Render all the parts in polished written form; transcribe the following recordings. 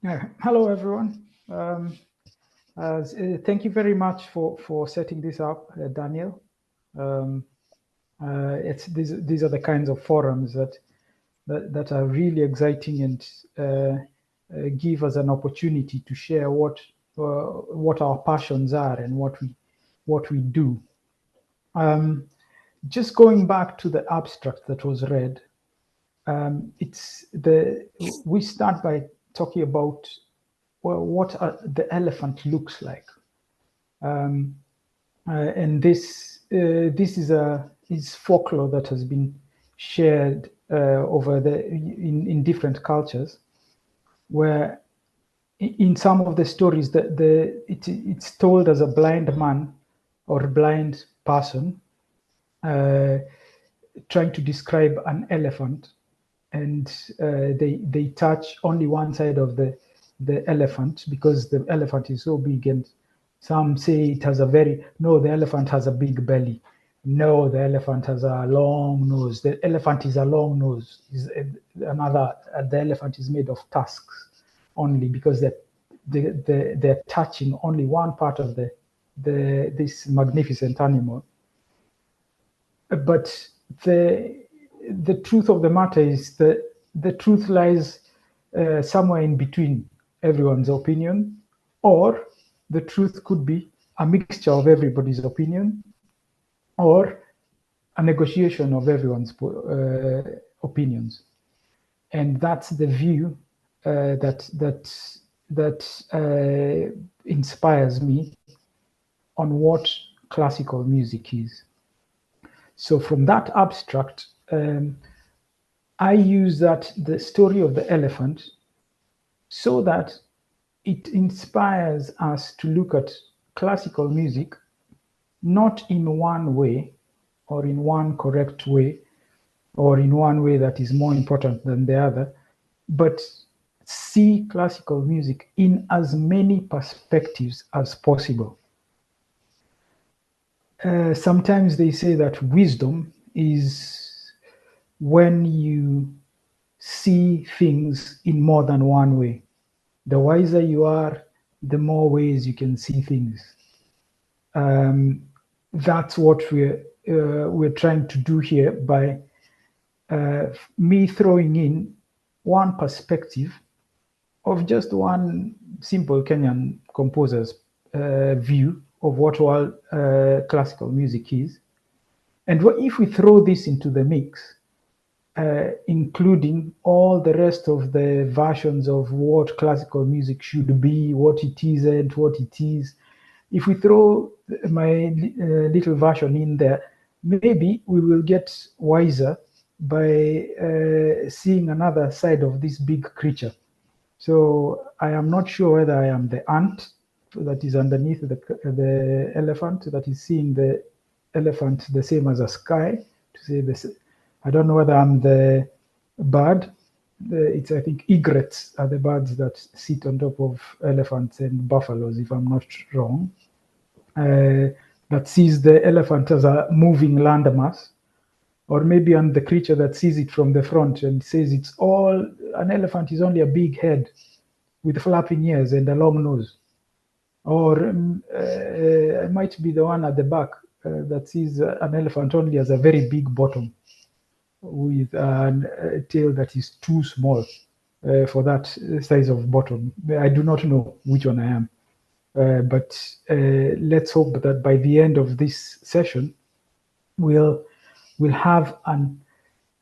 Hello, everyone. Thank you very much for setting this up, Daniel. These are the kinds of forums that are really exciting and give us an opportunity to share what our passions are and what we do. Just going back to the abstract that was read, we start by talking about what the elephant looks like, and this is folklore that has been shared over in different cultures, where in some of the stories it's told as a blind man or blind person trying to describe an elephant, and they touch only one side of the elephant because the elephant is so big, and some say it has the elephant has a big belly. No, the elephant has a long nose. The elephant is a long nose. The elephant is made of tusks only because they're touching only one part of this magnificent animal. But the truth of the matter is that the truth lies somewhere in between everyone's opinion, or the truth could be a mixture of everybody's opinion, or a negotiation of everyone's opinions. And that's the view that inspires me on what classical music is. So from that abstract, I use the story of the elephant so that it inspires us to look at classical music not in one way or in one correct way or in one way that is more important than the other, but see classical music in as many perspectives as possible. Sometimes they say that wisdom is when you see things in more than one way. The wiser you are, the more ways you can see things. That's what we're trying to do here by me throwing in one perspective of just one simple Kenyan composer's view of what all classical music is. And if we throw this into the mix, including all the rest of the versions of what classical music should be, what it isn't, what it is, if we throw my little version in there, maybe we will get wiser by seeing another side of this big creature. So I am not sure whether I am the ant that is underneath the elephant, that is seeing the elephant the same as a sky, to say this. I don't know whether I'm the bird. I think egrets are the birds that sit on top of elephants and buffaloes, if I'm not wrong, that sees the elephant as a moving landmass. Or maybe I'm the creature that sees it from the front and says an elephant is only a big head with flapping ears and a long nose. Or I might be the one at the back that sees an elephant only as a very big bottom with a tail that is too small for that size of bottom. I do not know which one I am. But let's hope that by the end of this session, we'll have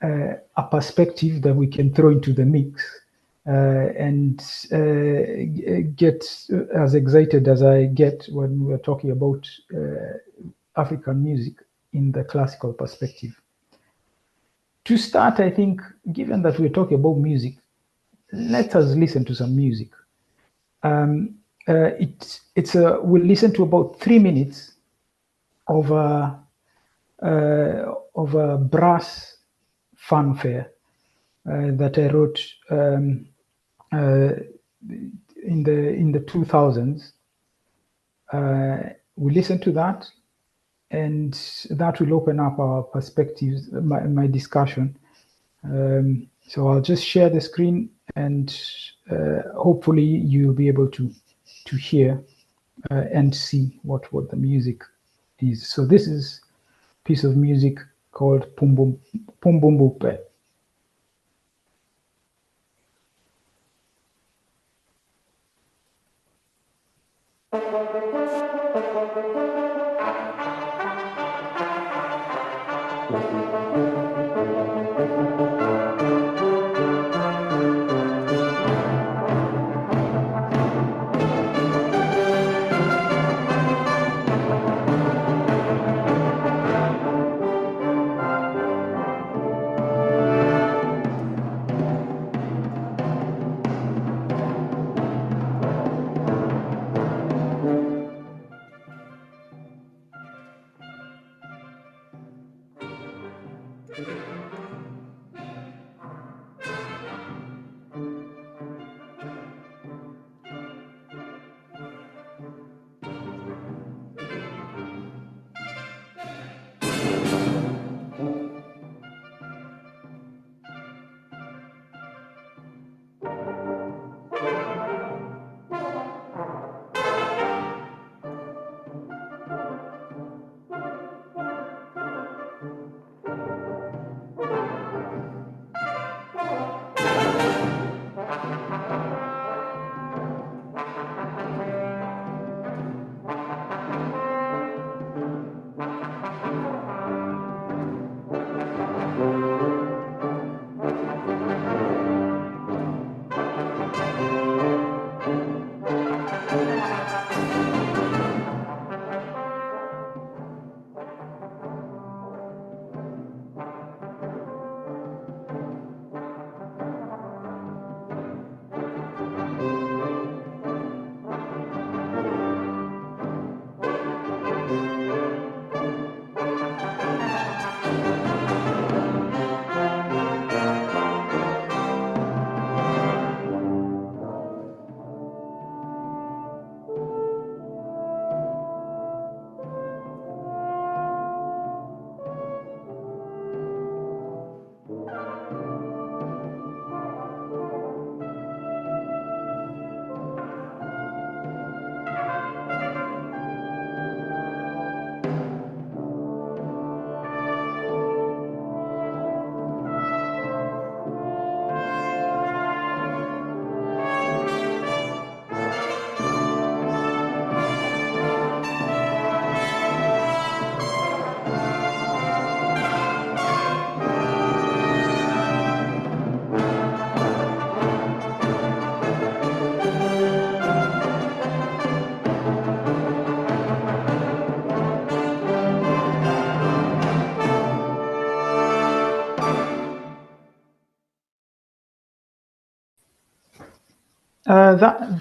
a perspective that we can throw into the mix and get as excited as I get when we're talking about African music in the classical perspective. To start, I think, given that we're talking about music, let us listen to some music. We'll listen to about 3 minutes of a brass fanfare that I wrote in the 2000s. We listen to that, and that will open up our perspectives, my discussion. So I'll just share the screen and hopefully you'll be able to hear and see what the music is. So this is a piece of music called Pumbumbum Peh.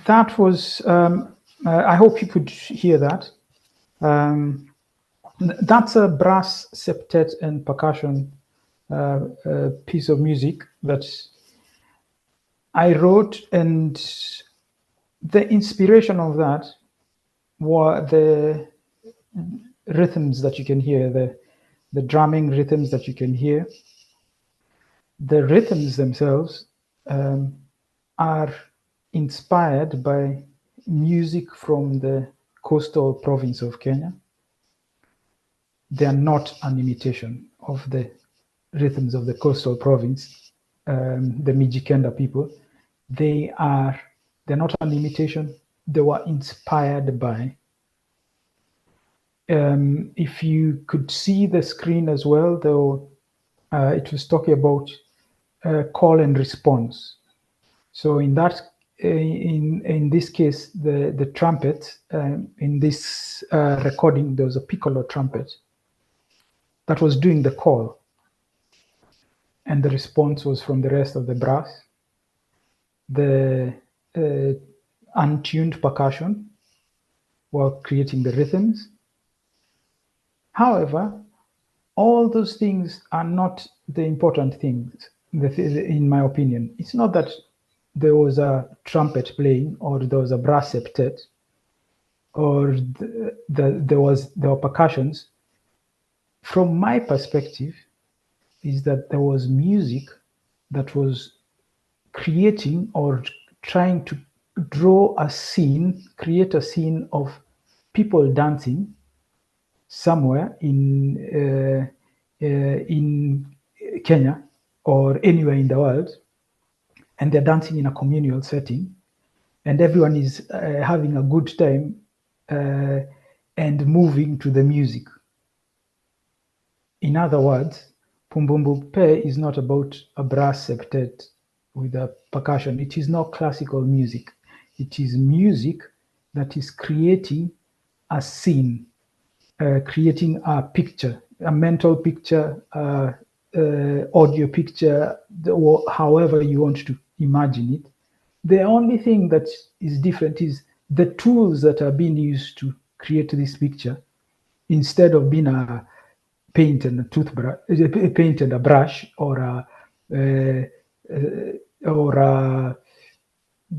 That was, I hope you could hear that. That's a brass septet and percussion piece of music that I wrote, and the inspiration of that were the rhythms that you can hear, the drumming rhythms that you can hear. The rhythms themselves are inspired by music from the coastal province of Kenya. They are not an imitation of the rhythms of the coastal province, the Mijikenda people. They're not an imitation. They were inspired by. If you could see the screen as well, though, it was talking about call and response. So in that, in this case, the trumpet in this recording, there was a piccolo trumpet that was doing the call, and the response was from the rest of the brass. The untuned percussion were creating the rhythms. However, all those things are not the important things, in my opinion. It's not that there was a trumpet playing, or there was a brass septet, or there were percussions. From my perspective, is that there was music that was creating or trying to draw a scene, create a scene of people dancing somewhere in Kenya or anywhere in the world, and they're dancing in a communal setting, and everyone is having a good time and moving to the music. In other words, Pumbumbum Peh is not about a brass septet with a percussion. It is not classical music. It is music that is creating a scene, creating a picture, a mental picture, audio picture, or however you want to imagine it. The only thing that is different is the tools that are being used to create this picture. Instead of being a paint and a toothbrush, paint and a brush, or a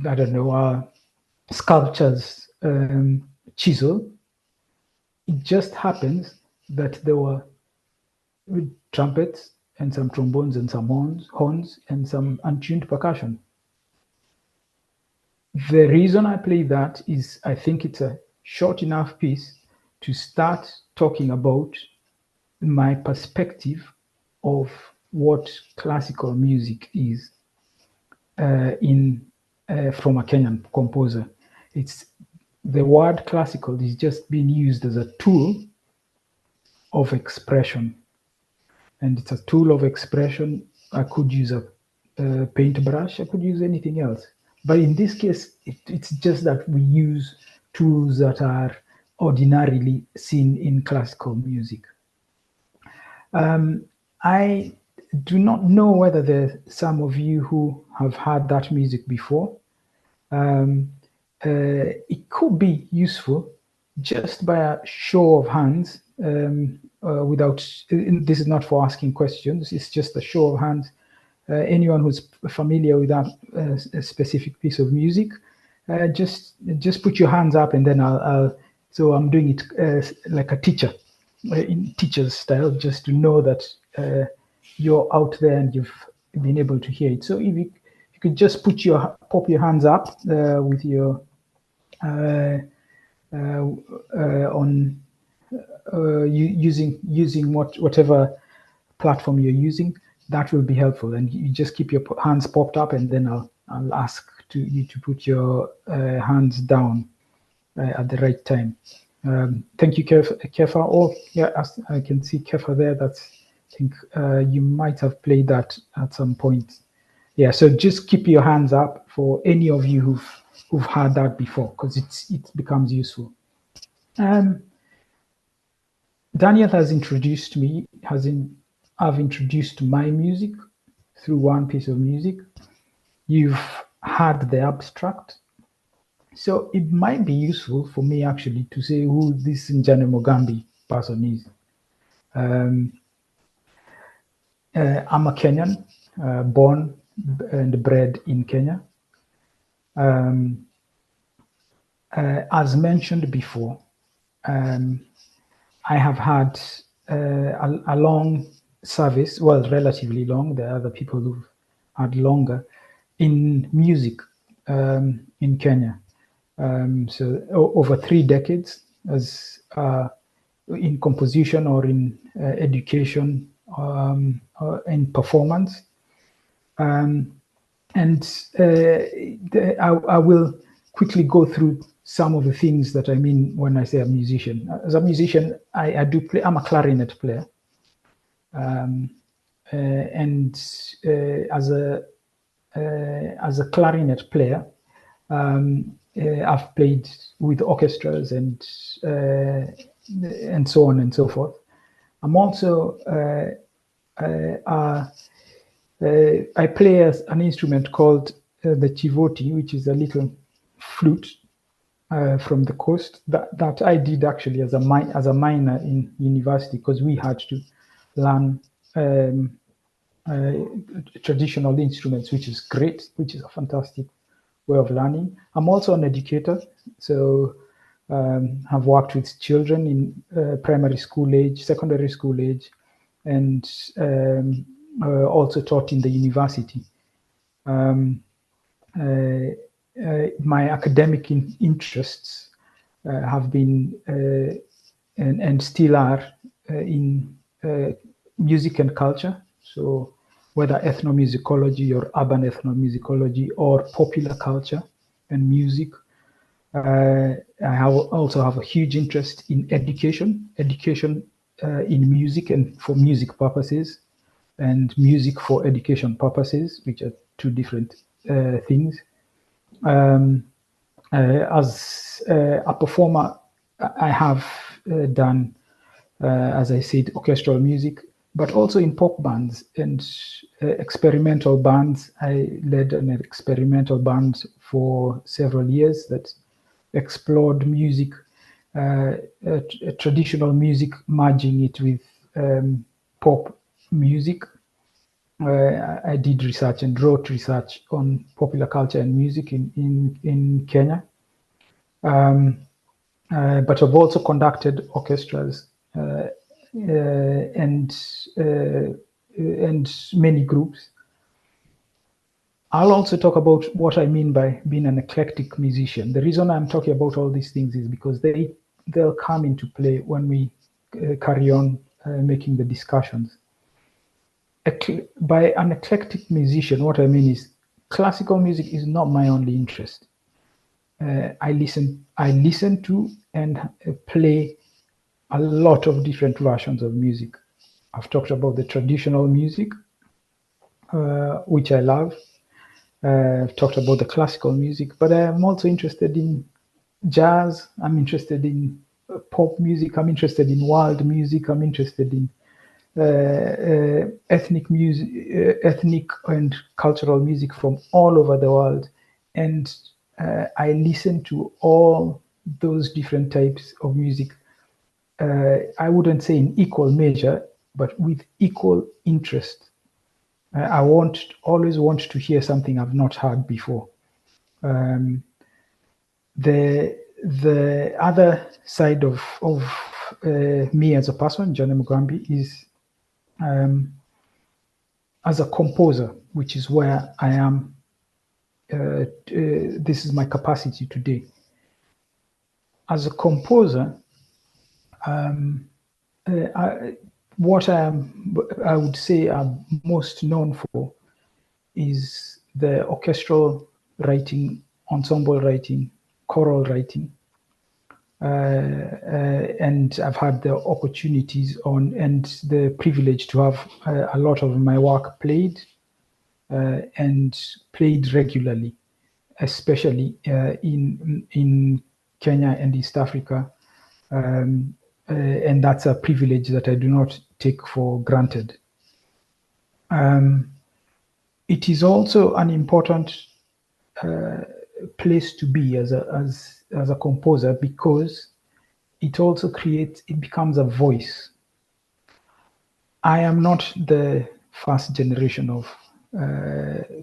I don't know, a sculpture's chisel. It just happens that there were trumpets and some trombones and some horns and some untuned percussion. The reason I play that is I think it's a short enough piece to start talking about my perspective of what classical music is from a Kenyan composer. It's the word classical is just being used as a tool of expression, and it's a tool of expression. I could use a paintbrush. I could use anything else, but in this case, it's just that we use tools that are ordinarily seen in classical music. I do not know whether there's some of you who have heard that music before. It could be useful just by a show of hands, without, this is not for asking questions, it's just a show of hands. Anyone who's familiar with that specific piece of music, just put your hands up, and then so I'm doing it like a teacher, in teacher's style, just to know that you're out there and you've been able to hear it. So if you could just pop your hands up with your using whatever platform you're using, that will be helpful. And you just keep your hands popped up, and then I'll ask you to put your hands down at the right time. Thank you, Kefa. Oh, yeah, I can see Kefa there. I think you might have played that at some point. Yeah, so just keep your hands up for any of you who've heard that before, because it becomes useful. Daniel has introduced me, I've introduced my music through one piece of music. You've heard the abstract. So it might be useful for me actually to say who this Njane Mugambi person is. I'm a Kenyan, born and bred in Kenya. As mentioned before, I have had a long service, well, relatively long. There are other people who've had longer in music in Kenya. So over 3 decades as in composition or in education, in performance. I will quickly go through some of the things that I mean when I say a musician. As a musician, I do play. I'm a clarinet player, and as a clarinet player, I've played with orchestras and so on and so forth. I'm also I play an instrument called the chivoti, which is a little flute from the coast that I did actually as a minor in university, because we had to learn traditional instruments, which is great, which is a fantastic way of learning. I'm also an educator, so I've worked with children in primary school age, secondary school age, and also taught in the university. My academic interests have been and still are in music and culture. So whether ethnomusicology or urban ethnomusicology or popular culture and music. I also have a huge interest in education in music and for music purposes, and music for education purposes, which are two different things. As a performer, I have done, as I said, orchestral music, but also in pop bands and experimental bands. I led an experimental band for several years that explored music, traditional music, merging it with pop music. I did research and wrote research on popular culture and music in Kenya. But I've also conducted orchestras and many groups. I'll also talk about what I mean by being an eclectic musician. The reason I'm talking about all these things is because they'll come into play when we carry on making the discussions. By an eclectic musician, what I mean is classical music is not my only interest. I listen to and play a lot of different versions of music. I've talked about the traditional music, which I love. I've talked about the classical music, but I'm also interested in jazz. I'm interested in pop music. I'm interested in world music. I'm interested in ethnic music, ethnic and cultural music from all over the world, and I listen to all those different types of music. I wouldn't say in equal measure, but with equal interest. I always want to hear something I've not heard before. The other side of me as a person, Njane Mugambi, is as a composer, which is where I am. This is my capacity today. As a composer, what I would say I'm most known for is the orchestral writing, ensemble writing, choral writing. And I've had the opportunities and the privilege to have a lot of my work played and played regularly, especially in Kenya and East Africa. And that's a privilege that I do not take for granted. It is also an important place to be as a composer, because it also becomes a voice. I am not the first generation of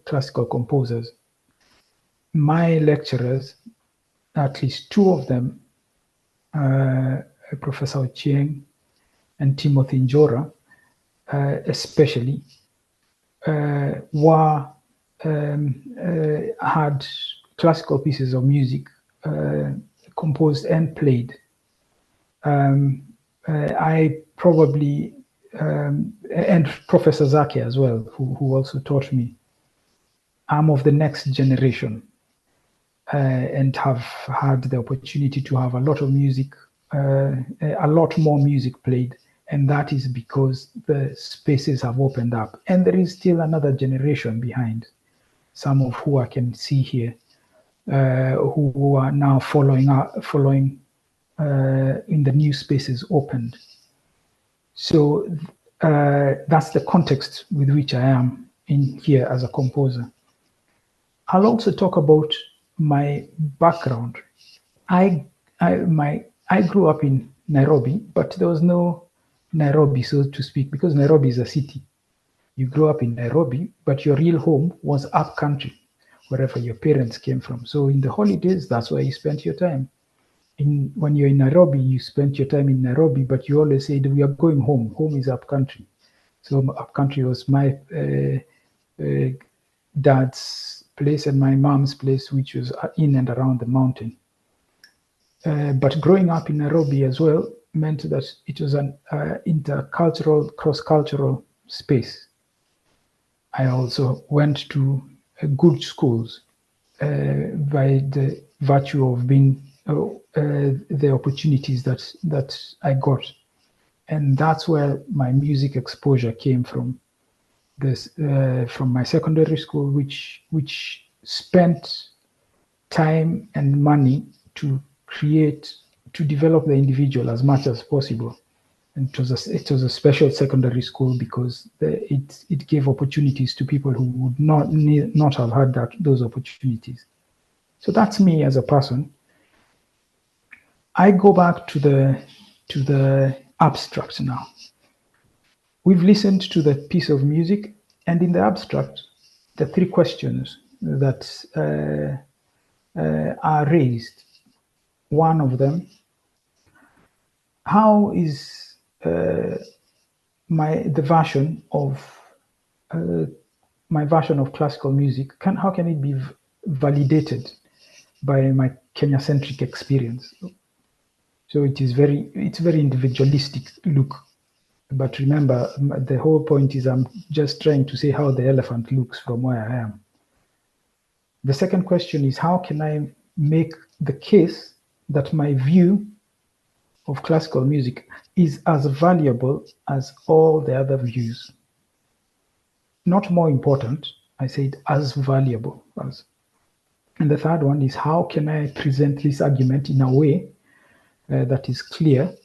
classical composers. My lecturers, at least two of them, Professor Ochieng and Timothy Njora, especially, had classical pieces of music composed and played. I probably, and Professor Zaki as well, who also taught me. I'm of the next generation and have had the opportunity to have a lot of music, a lot more music played. And that is because the spaces have opened up. And there is still another generation behind, some of who I can see here, who are now following in the new spaces opened. So that's the context with which I am in here as a composer. I'll also talk about my background. I grew up in Nairobi, but there was no Nairobi, so to speak, because Nairobi is a city. You grew up in Nairobi, but your real home was up country, wherever your parents came from. So in the holidays, that's where you spent your time. When you're in Nairobi, you spent your time in Nairobi, but you always said, we are going home. Home is up country. So up country was my dad's place and my mom's place, which was in and around the mountain. But growing up in Nairobi as well meant that it was an intercultural, cross-cultural space. I also went to good schools by the virtue of being the opportunities that I got, and that's where my music exposure came from. From my secondary school, which spent time and money to develop the individual as much as possible. And it was a special secondary school because it gave opportunities to people who would not have had those opportunities. So that's me as a person. I go back to the abstract now. We've listened to the piece of music, and in the abstract, the three questions that are raised. One of them, how is my version of classical music, how can it be validated by my Kenya-centric experience? So it's very individualistic look. But remember, the whole point is I'm just trying to say how the elephant looks from where I am. The second question is, how can I make the case that my view of classical music is as valuable as all the other views? Not more important, I said as valuable as. And the third one is, how can I present this argument in a way that is clear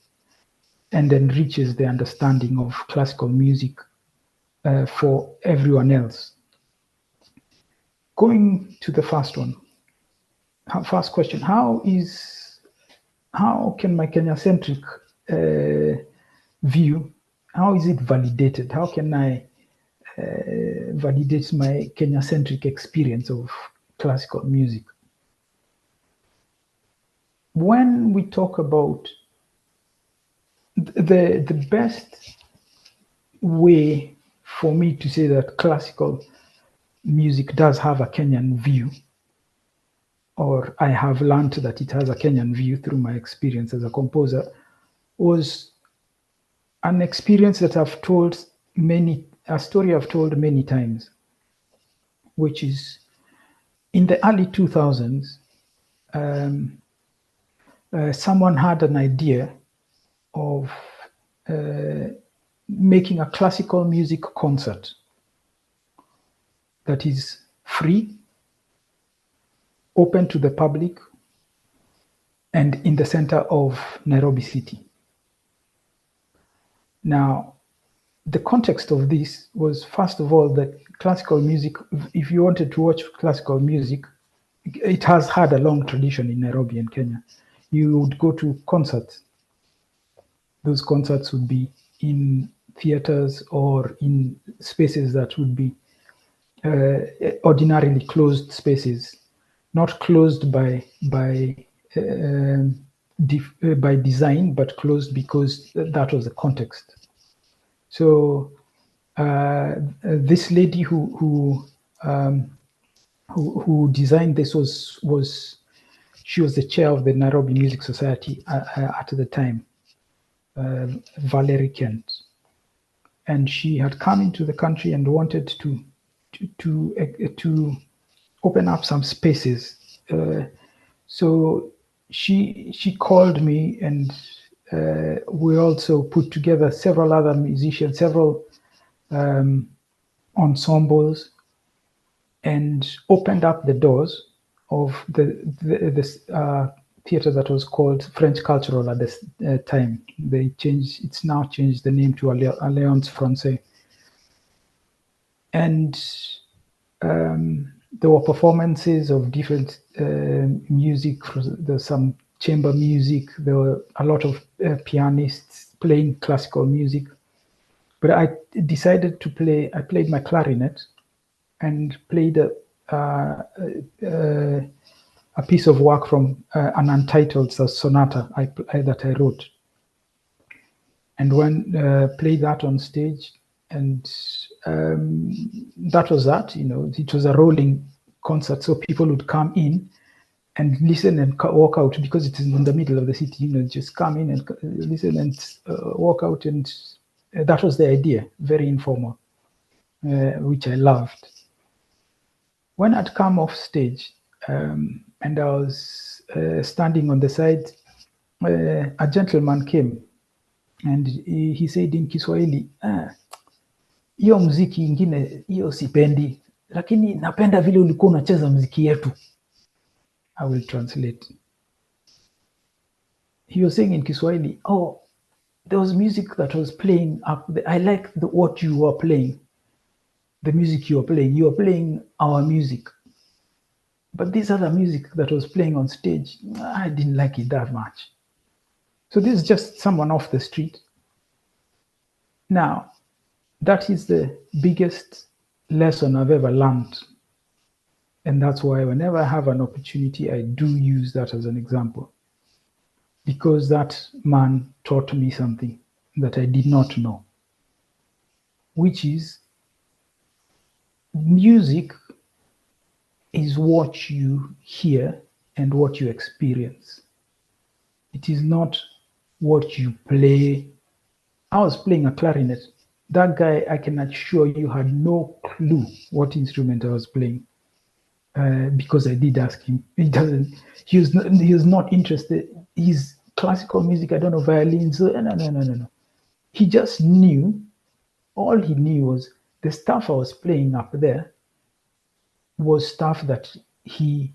and enriches the understanding of classical music for everyone else? Going to the first one, first question, how can my Kenya-centric view, how is it validated? How can I validate my Kenya-centric experience of classical music? When we talk about the best way for me to say that classical music does have a Kenyan view, or I have learned that it has a Kenyan view through my experience as a composer, was an experience that a story I've told many times, which is in the early 2000s, someone had an idea of making a classical music concert that is free, open to the public, and in the center of Nairobi City. Now, the context of this was, first of all, that classical music, if you wanted to watch classical music, it has had a long tradition in Nairobi and Kenya. You would go to concerts. Those concerts would be in theaters or in spaces that would be ordinarily closed spaces, not closed by design, but closed because that was the context. So this lady who designed this was the chair of the Nairobi Music Society at the time, Valerie Kent, and she had come into the country and wanted to open up some spaces. So she called me, and we also put together several other musicians, several ensembles, and opened up the doors of the theater that was called French Cultural at this time. It's now changed the name to Alliance Française. And there were performances of different music. There's some chamber music. There were a lot of pianists playing classical music. But I decided to play. I played my clarinet and played a piece of work from an untitled sonata that I wrote. And when played that on stage, And that was that. It was a rolling concert, so people would come in and listen and walk out, because it is in the middle of the city. Just come in and listen and walk out, and that was the idea. Very informal, which I loved. When I'd come off stage, and I was standing on the side, a gentleman came and he said in Kiswahili, hiyo muziki ingine hiyo sipendi, lakini napenda vile ulikuwa unacheza muziki yetu. I will translate. He was saying in Kiswahili, oh, there was music that was playing up there. I like what you were playing, the music you were playing. You were playing our music. But this other music that was playing on stage, I didn't like it that much. So this is just someone off the street. Now, that is the biggest lesson I've ever learned. And that's why whenever I have an opportunity, I do use that as an example. Because that man taught me something that I did not know, which is music is what you hear and what you experience. It is not what you play. I was playing a clarinet. That guy, I can assure you, had no clue what instrument I was playing, because I did ask him. He was not interested. His classical music, I don't know, violins. No. He just knew, all he knew was the stuff I was playing up there was stuff that he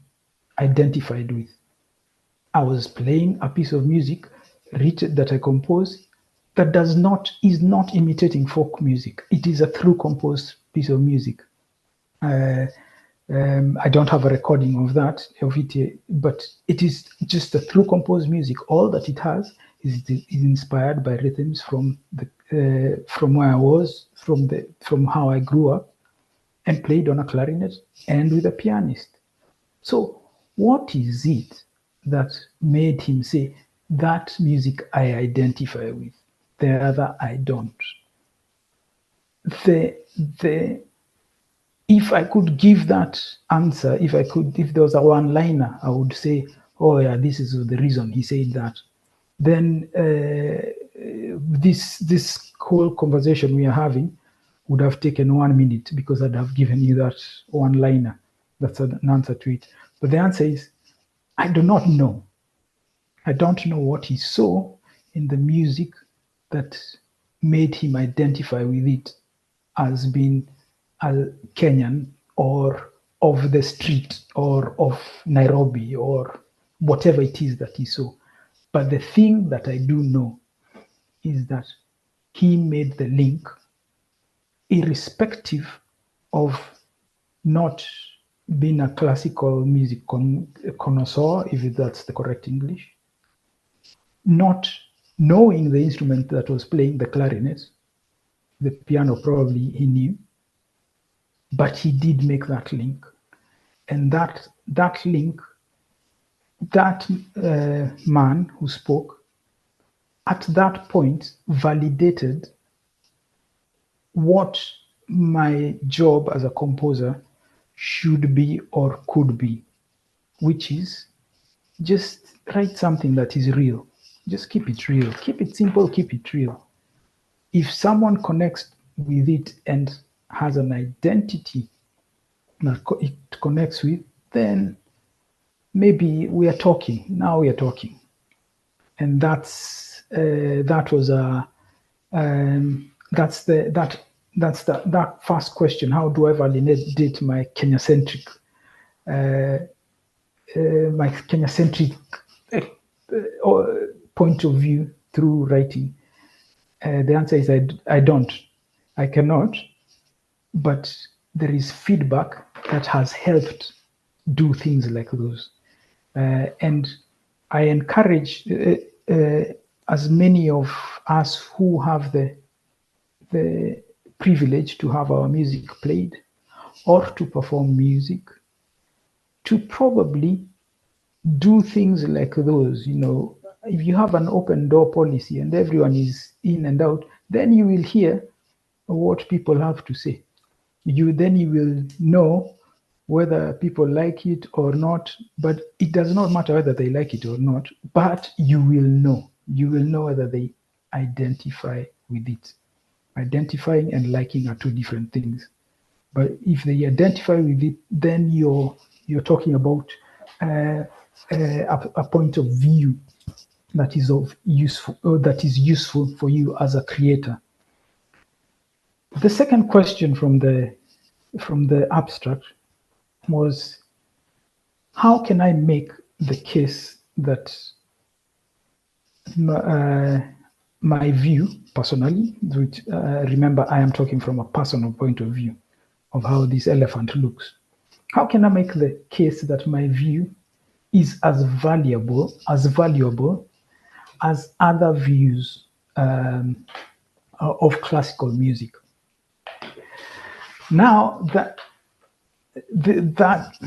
identified with. I was playing a piece of music written that I composed that is not imitating folk music. It is a through composed piece of music. I don't have a recording of it, but it is just a through composed music. All that it has is inspired by rhythms from where I was, from how I grew up, and played on a clarinet and with a pianist. So what is it that made him say, that music I identify with, the other I don't? If I could give that answer, if there was a one-liner, I would say, oh yeah, this is the reason he said that. Then this whole conversation we are having would have taken 1 minute, because I'd have given you that one-liner. That's an answer to it. But the answer is, I do not know. I don't know what he saw in the music that made him identify with it as being a Kenyan, or of the street, or of Nairobi, or whatever it is that he saw. But the thing that I do know is that he made the link, irrespective of not being a classical music connoisseur, if that's the correct English, not knowing the instrument that was playing, the clarinet. The piano probably he knew, but he did make that link. And that link, that man who spoke at that point validated what my job as a composer should be or could be, which is just write something that is real. Just keep it real. Keep it simple, keep it real. If someone connects with it and has an identity that it connects with, then maybe we are talking. Now we are talking. And that's that first question. How do I validate my Kenya-centric point of view through writing? The answer is I cannot, but there is feedback that has helped do things like those. And I encourage as many of us who have the privilege to have our music played or to perform music to probably do things like those. If you have an open door policy and everyone is in and out, then you will hear, what people have to say. You will know whether people like it or not, but it does not matter whether they like it or not, but you will know. You will know whether they identify with it. Identifying and liking are two different things. But if they identify with it, then you're talking about a point of view that is useful for you as a creator. The second question from the abstract was, how can I make the case that my view personally, which remember I am talking from a personal point of view of how this elephant looks. How can I make the case that my view is as valuable as other views of classical music? Now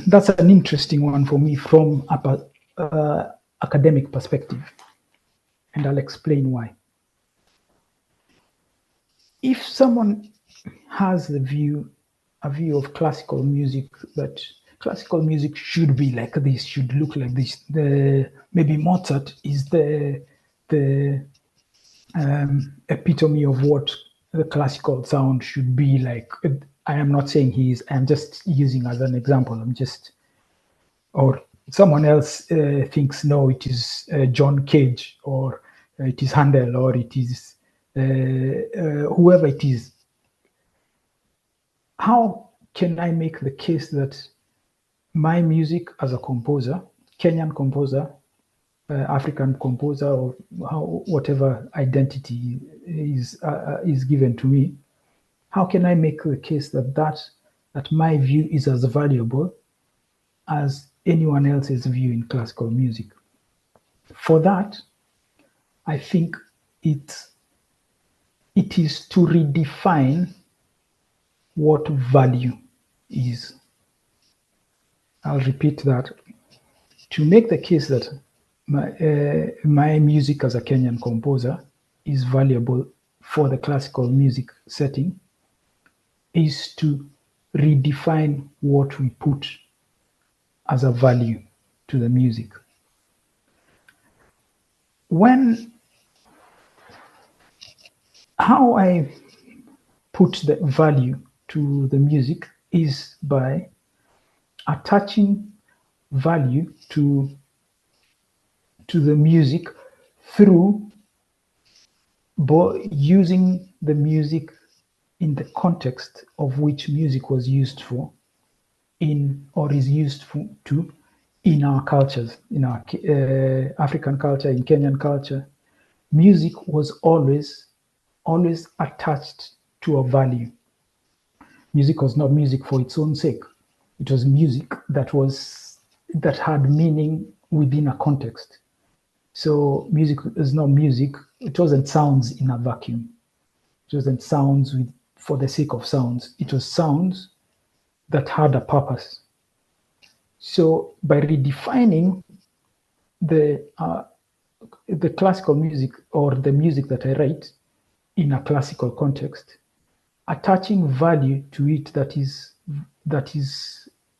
that's an interesting one for me from a academic perspective, and I'll explain why. If someone has a view of classical music, that classical music should be like this, should look like this. Maybe Mozart is the epitome of what the classical sound should be like. I am not saying he is. I'm just using as an example. Or someone else thinks no, it is John Cage, or it is Handel, or it is whoever it is. How can I make the case that my music as a composer, Kenyan composer, African composer, or whatever identity is given to me, how can I make the case that my view is as valuable as anyone else's view in classical music? For that, I think it is to redefine what value is. I'll repeat that. To make the case that my music as a Kenyan composer is valuable for the classical music setting is to redefine what we put as a value to the music. How I put the value to the music is by attaching value to the music through using the music in the context of which music was used for or is used to in our cultures, in our African culture, in Kenyan culture. Music was always attached to a value. Music was not music for its own sake. It was music that had meaning within a context. So music is not music. It wasn't sounds in a vacuum. It wasn't sounds for the sake of sounds. It was sounds that had a purpose. So by redefining the classical music, or the music that I write in a classical context, attaching value to it that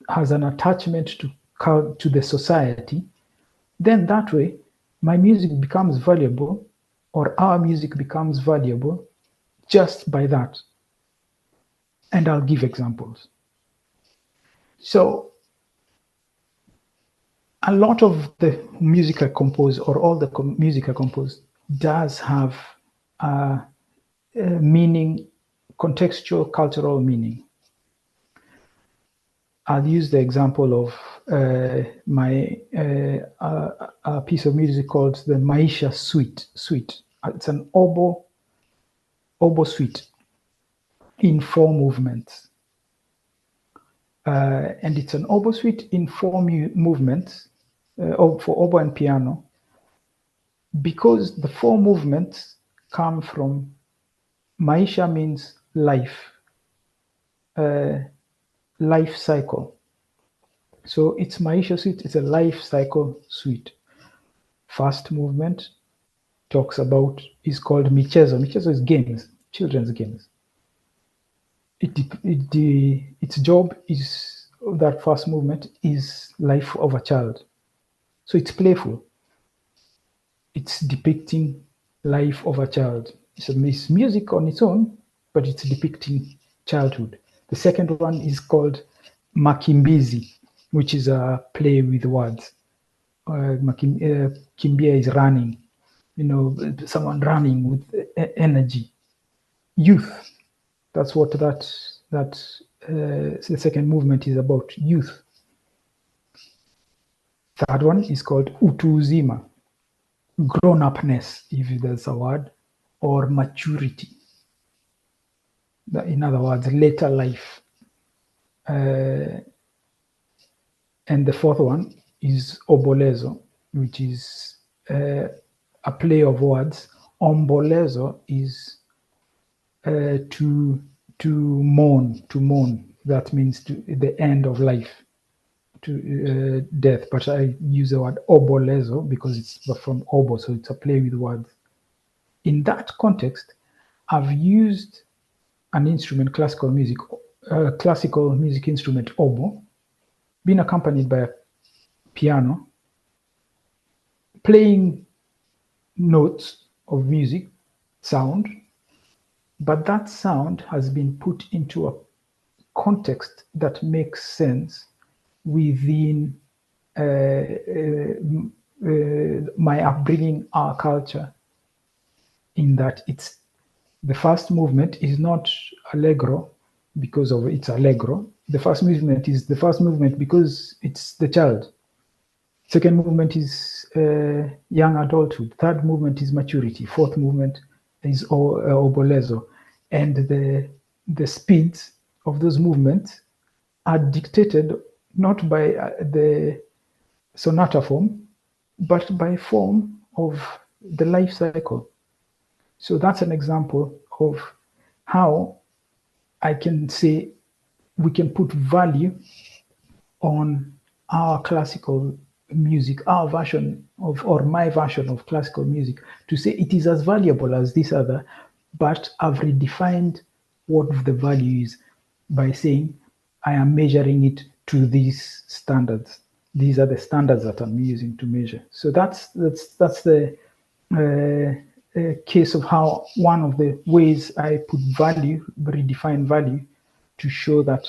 has an attachment to the society, then that way my music becomes valuable, or our music becomes valuable just by that. And I'll give examples. So a lot of the music I compose, or all the music I compose, does have a meaning, contextual, cultural meaning. I'll use the example of a piece of music called the Maisha Suite. It's an oboe suite in 4 movements. And it's an oboe suite in 4 movements for oboe and piano, because the 4 movements come from Maisha, means life, life cycle. So it's Maisha suite, it's a life cycle suite. First movement is called Michezo. Michezo is games, children's games. its job is, that first movement is life of a child. So it's playful. It's depicting life of a child. So it's music on its own, but it's depicting childhood. The second one is called Makimbizi, which is a play with words. Kimbia is running, someone running with energy. Youth, that's what the second movement is about, youth. Third one is called Utuzima, grown-upness, if there's a word, or maturity. In other words, later life. And the fourth one is Obolezo, which is a play of words. Ombolezo is to mourn. That means to the end of life, to death. But I use the word Obolezo because it's from obo, so it's a play with words. In that context, I've used an instrument, classical music instrument, oboe, being accompanied by a piano, playing notes of music, sound, but that sound has been put into a context that makes sense within my upbringing, our culture, in that it's the first movement is not allegro because of it's allegro. The first movement is the first movement because it's the child. Second movement is young adulthood. Third movement is maturity. Fourth movement is obolezo. And the speeds of those movements are dictated not by the sonata form, but by form of the life cycle. So that's an example of how I can say we can put value on our classical music, our version of, or my version of classical music, to say it is as valuable as this other, but I've redefined what the value is by saying I am measuring it to these standards. These are the standards that I'm using to measure. So that's the case of how one of the ways I put value, redefine value, to show that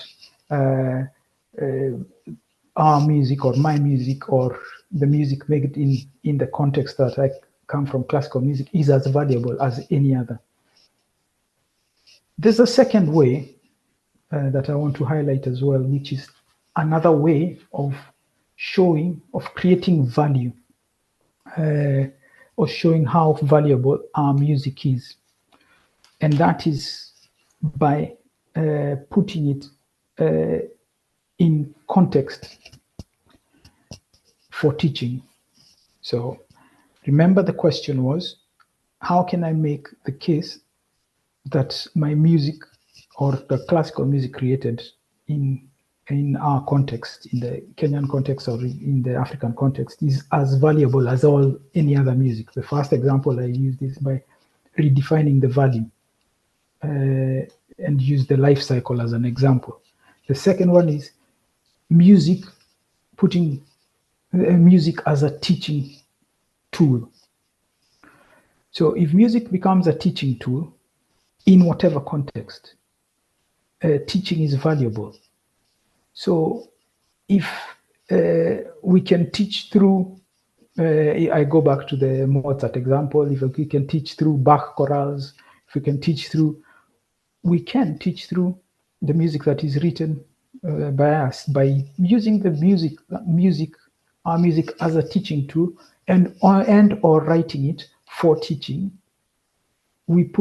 our music or my music or the music made in the context that I come from, classical music, is as valuable as any other. There's a second way that I want to highlight as well, which is another way of showing, of creating value, or showing how valuable our music is. And that is by putting it in context for teaching. So remember, the question was, how can I make the case that my music or the classical music created in our context, in the Kenyan context or in the African context, is as valuable as any other music? The first example I used is by redefining the value and use the life cycle as an example. The second one is music, putting music as a teaching tool. So if music becomes a teaching tool in whatever context, teaching is valuable. So if we can teach through, I go back to the Mozart example, if we can teach through Bach chorals, if we can teach through, we can teach through the music that is written by us, by using the our music as a teaching tool, and or writing it for teaching. We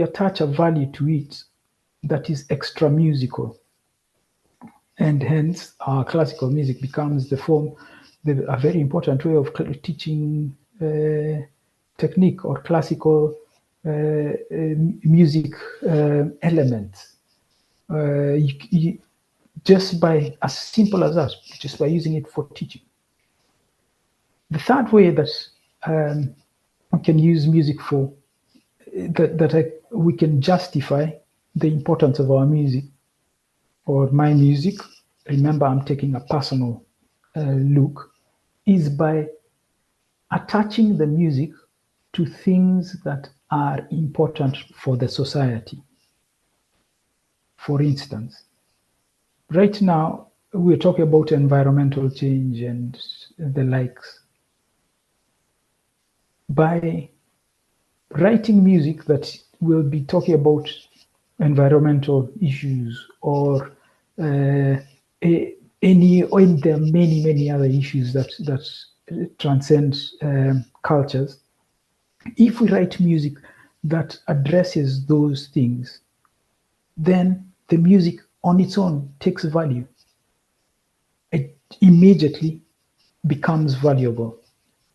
attach a value to it that is extra musical, and hence our classical music becomes a very important way of teaching technique or classical music elements. Just by, as simple as that, just by using it for teaching. The third way that we can use music for, we can justify the importance of our music, or my music, remember I'm taking a personal look, is by attaching the music to things that are important for the society. For instance, right now we're talking about environmental change and the likes. By writing music that will be talking about environmental issues or any, or there are many other issues that transcend cultures. If we write music that addresses those things, then the music on its own takes value. It immediately becomes valuable.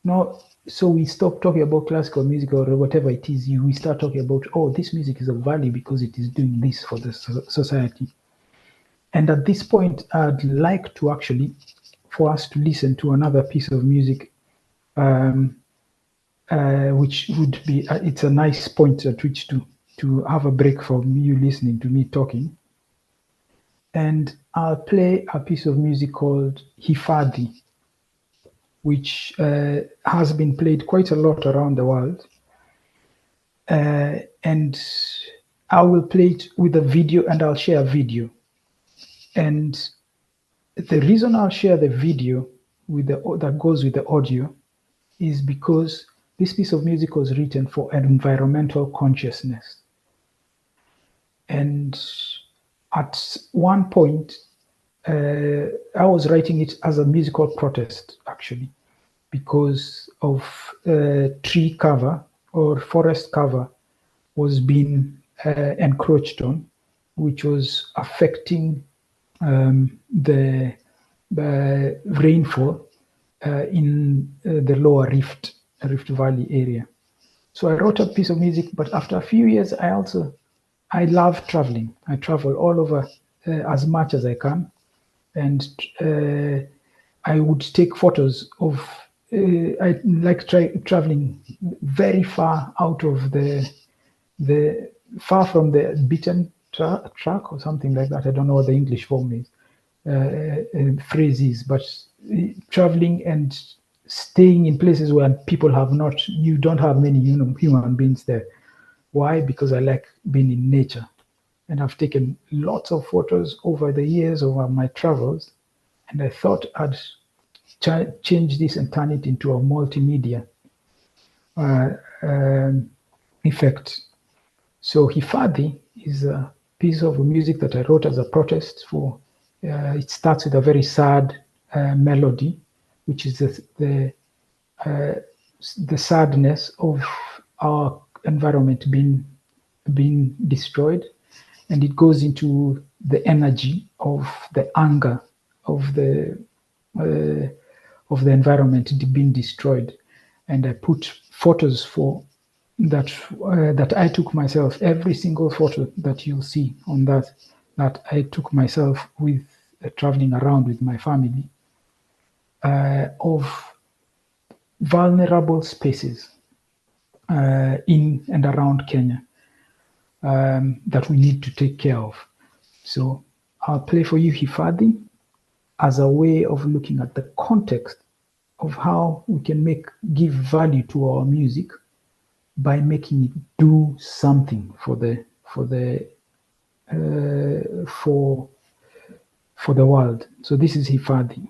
Now, so we stop talking about classical music or whatever it is. We start talking about, oh, this music is of value because it is doing this for the society. And at this point, I'd like to actually, for us to listen to another piece of music, which would be, it's a nice point at which to have a break from you listening to me talking. And I'll play a piece of music called Hifadhi, which has been played quite a lot around the world. And I will play it with a video, and I'll share a video. And the reason I'll share the video with that goes with the audio is because this piece of music was written for environmental consciousness. And at one point, I was writing it as a musical protest, actually, because of tree cover or forest cover was being encroached on, which was affecting the rainfall in the lower Rift Valley area. So I wrote a piece of music, but after a few years, I love traveling. I travel all over as much as I can, and I would take photos of. I like traveling very far out of the far from the beaten track or something like that. I don't know what the English form is, phrase is, but traveling and staying in places where people have not, you don't have many human beings there. Why? Because I like being in nature. And I've taken lots of photos over the years, over my travels, and I thought I'd change this and turn it into a multimedia effect. So Hifadhi is a piece of music that I wrote as a protest for. It starts with a very sad melody, which is the sadness of our environment being destroyed, and it goes into the energy of the anger of the environment being destroyed. And I put photos for that I took myself. Every single photo that you'll see on that I took myself with traveling around with my family of vulnerable spaces in and around Kenya that we need to take care of. So I'll play for you Hifadhi as a way of looking at the context of how we can give value to our music by making it do something for the world. So this is Hifadhi.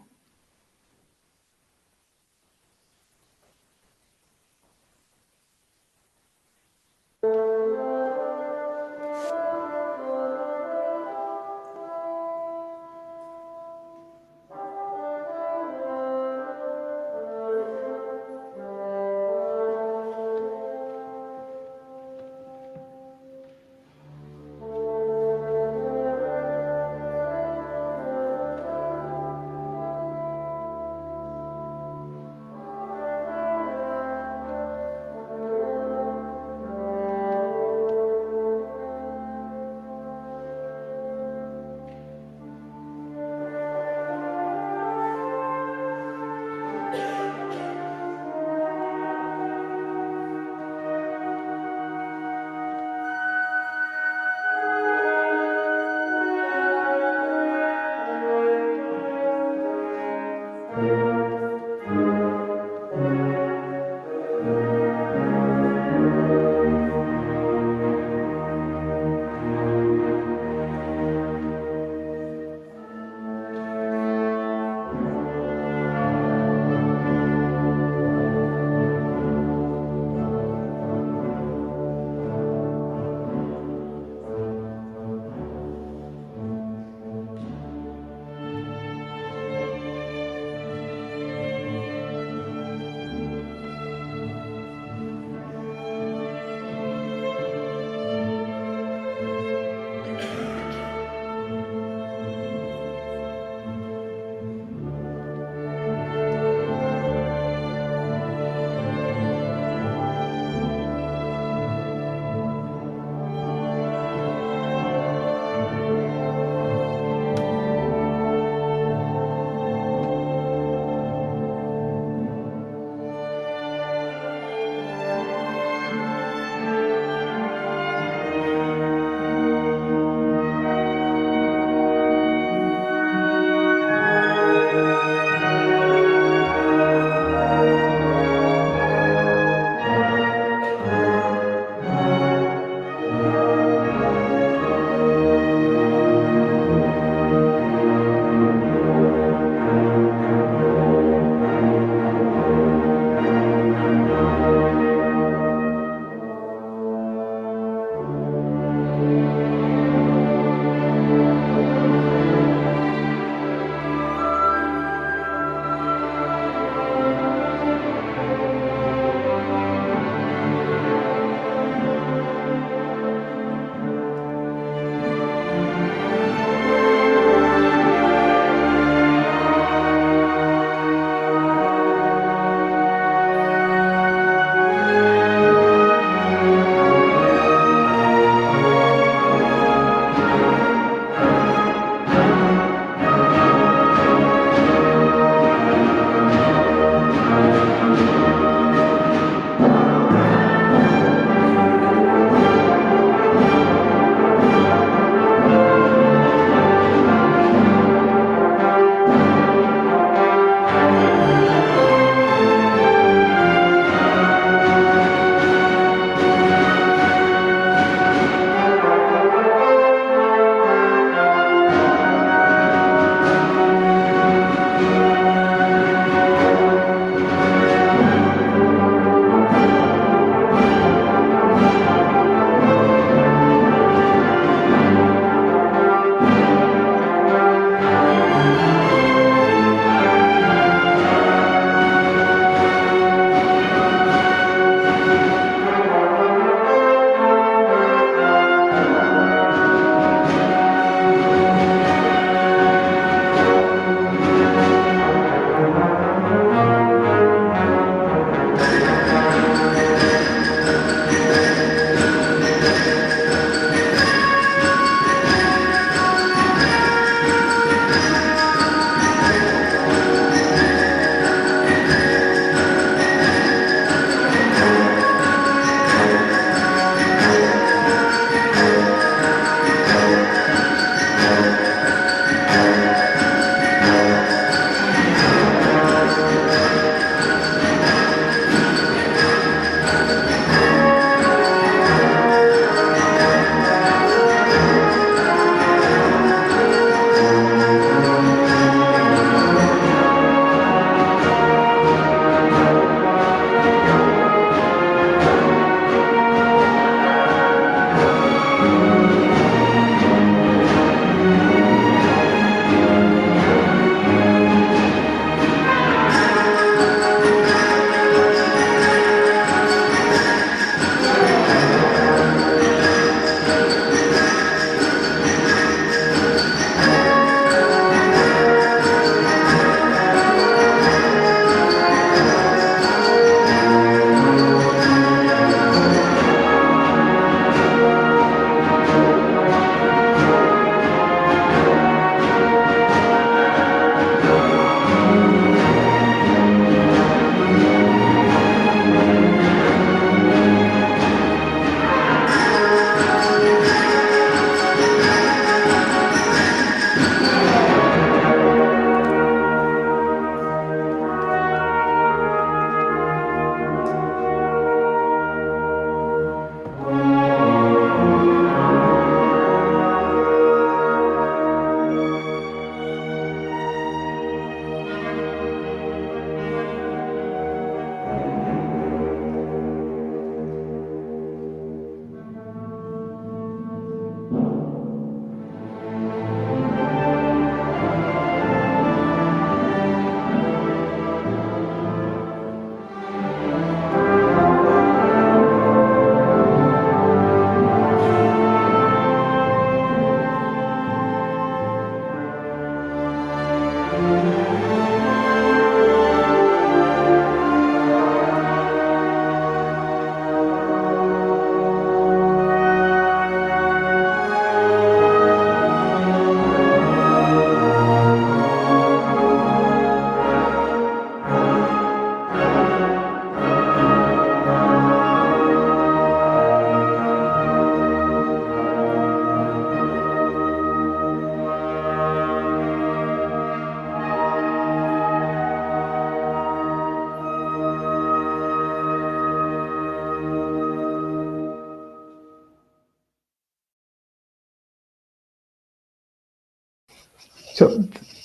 So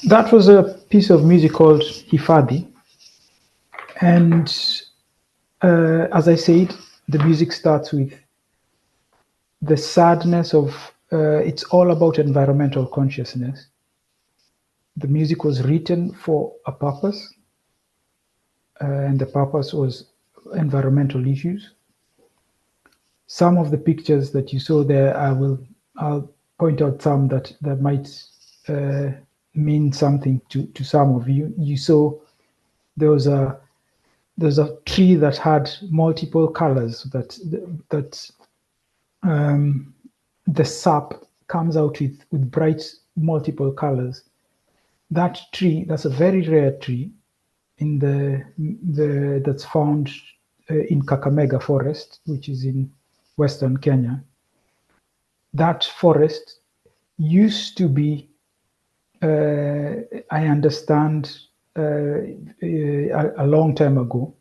that was a piece of music called Hifadhi. And as I said, the music starts with the sadness of, it's all about environmental consciousness. The music was written for a purpose, and the purpose was environmental issues. Some of the pictures that you saw there, I'll point out some that might mean something to some of you. You saw there's a tree that had multiple colors, that the sap comes out with bright multiple colors. That tree, that's a very rare tree in that's found in Kakamega forest, which is in Western Kenya. That forest used to be, I understand, a long time ago,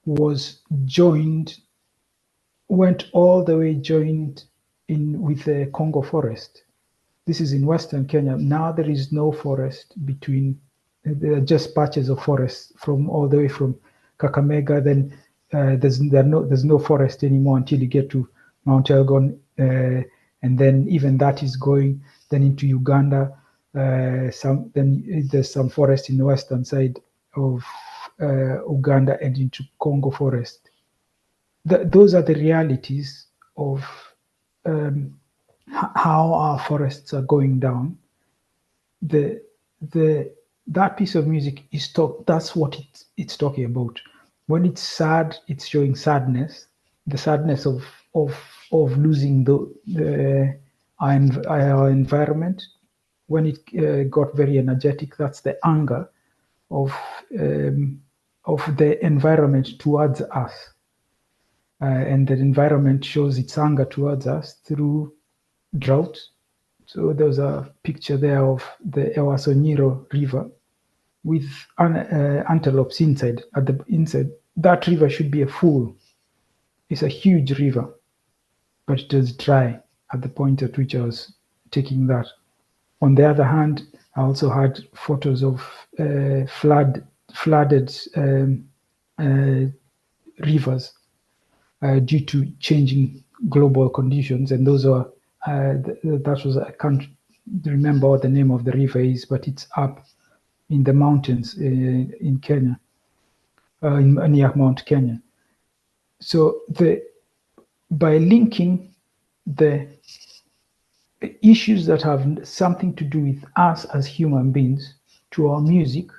was went all the way joined in with the Congo forest. This is in Western Kenya. Now there is no forest between, there are just patches of forest from all the way from Kakamega. Then there's no forest anymore until you get to Mount Elgon, and then even that is going then into Uganda. Then there's some forest in the western side of Uganda and into Congo forest. Those are the realities of how our forests are going down. That piece of music is that's what it's talking about. When it's sad, it's showing sadness, the sadness of losing our environment. When it got very energetic, that's the anger of the environment towards us. And the environment shows its anger towards us through drought. So there's a picture there of the Ewasonyiro River with antelopes inside. At the inside, that river should be a fool. It's a huge river, but it was dry at the point at which I was taking that. On the other hand, I also had photos of flooded rivers due to changing global conditions, and those are that was, I can't remember what the name of the river is, but it's up in the mountains in Kenya, near Mount Kenya. So by linking the issues that have something to do with us as human beings to our music,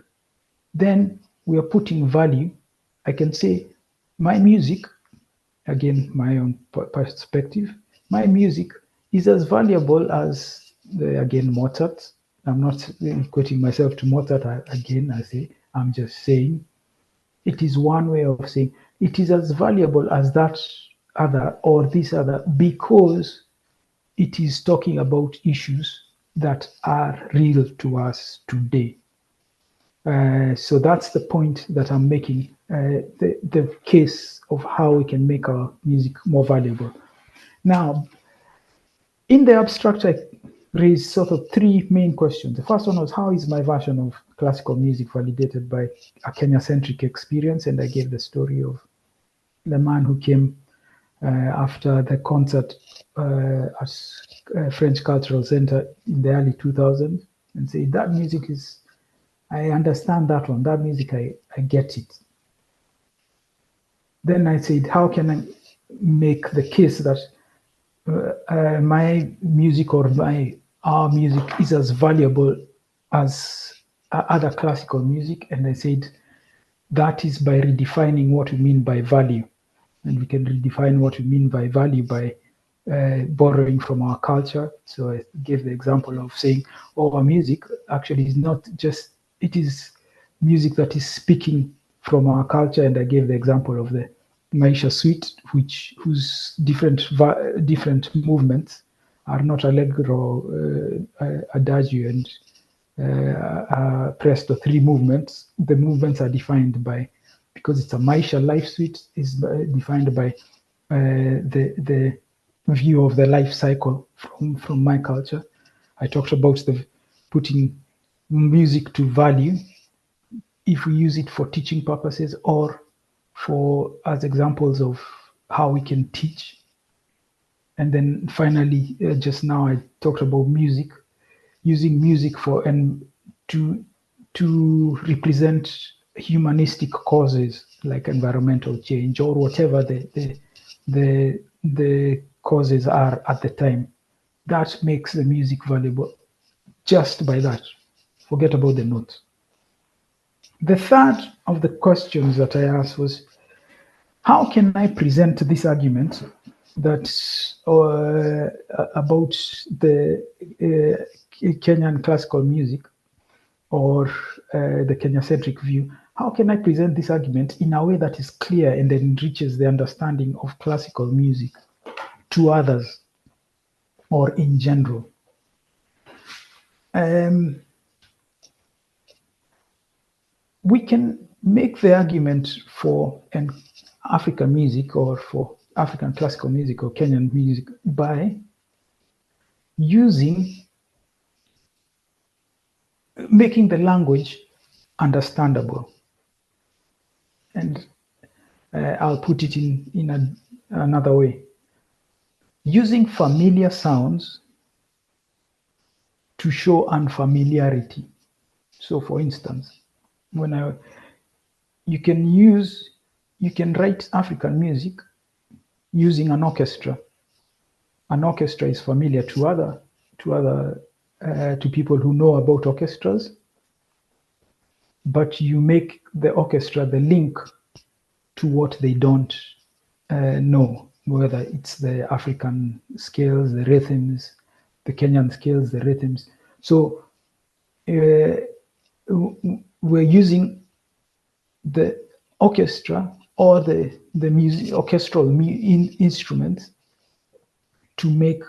then we are putting value. I can say my music, again, my own perspective, my music is as valuable as, again, Mozart. I'm not quoting myself to Mozart again, I'm just saying, it is one way of saying it is as valuable as that other or this other, because it is talking about issues that are real to us today. So that's the point that I'm making, the case of how we can make our music more valuable. Now, in the abstract, I raised sort of three main questions. The first one was, how is my version of classical music validated by a Kenya-centric experience? And I gave the story of the man who came after the concert at French Cultural Center in the early 2000s and said, that music is, I understand that one, that music, I get it. Then I said, how can I make the case that my music or our music is as valuable as other classical music? And I said, that is by redefining what we mean by value. And we can redefine what we mean by value by borrowing from our culture. So I gave the example of saying, our music actually is not just, it is music that is speaking from our culture. And I gave the example of the Maisha suite, whose different movements are not allegro, adagio, and presto, three movements. The movements are defined by, because it's a Maisha life suite, is defined by the view of the life cycle from my culture. I talked about putting music to value, if we use it for teaching purposes or for as examples of how we can teach. And then finally, just now I talked about music, using music for and to represent humanistic causes like environmental change or whatever the causes are at the time. That makes the music valuable just by that. Forget about the notes. The third of the questions that I asked was, how can I present this argument that about the Kenyan classical music or the Kenya-centric view? How can I present this argument in a way that is clear and enriches the understanding of classical music to others or in general? We can make the argument for an African music or for African classical music or Kenyan music by making the language understandable. And I'll put it in another way. Using familiar sounds to show unfamiliarity. So for instance, you can write African music using an orchestra. An orchestra is familiar to people who know about orchestras, but you make the orchestra the link to what they don't know, whether it's the African scales, the rhythms, the Kenyan scales, the rhythms. So we're using the orchestra or the music, orchestral instruments to make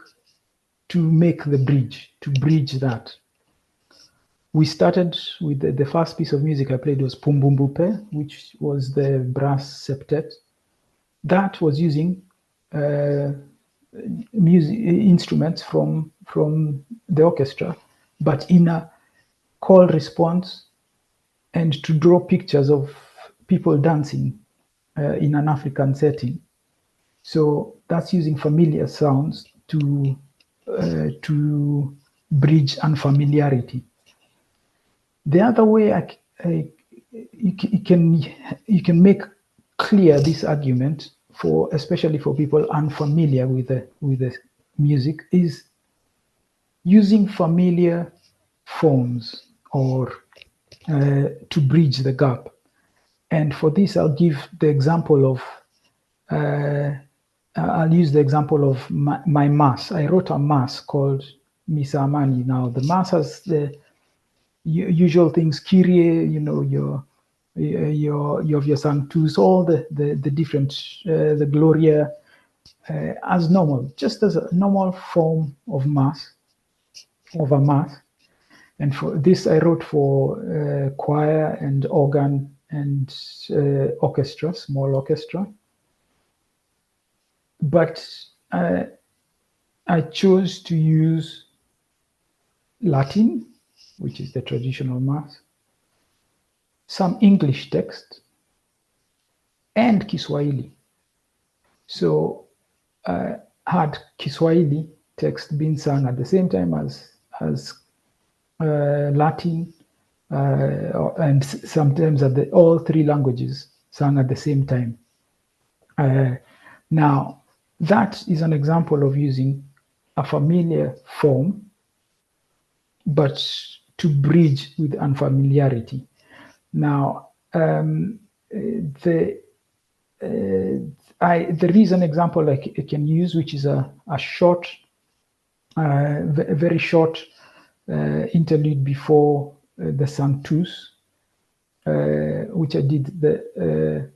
the bridge, to bridge that. We started with the first piece of music I played was Pumbumbum Peh, which was the brass septet. That was using music instruments from the orchestra, but in a call response and to draw pictures of people dancing in an African setting. So that's using familiar sounds to bridge unfamiliarity. The other way you can make clear this argument especially for people unfamiliar with the music is using familiar forms or to bridge the gap. And for this, I'll give the example of I'll use the example of my mass. I wrote a mass called Misa Amani. Now the mass has the usual things, Kyrie, you have your sanctus, all the different, the Gloria, as normal, just as a normal form of mass, of a mass. And for this, I wrote for choir and organ and orchestra, small orchestra. But I chose to use Latin, which is the traditional mass, some English text, and Kiswahili. So had Kiswahili text been sung at the same time as Latin, and sometimes all three languages sung at the same time. Now, that is an example of using a familiar form, but to bridge with unfamiliarity. Now, there is an example I can use, which is a short, very short interlude before the Sanctus, which I did the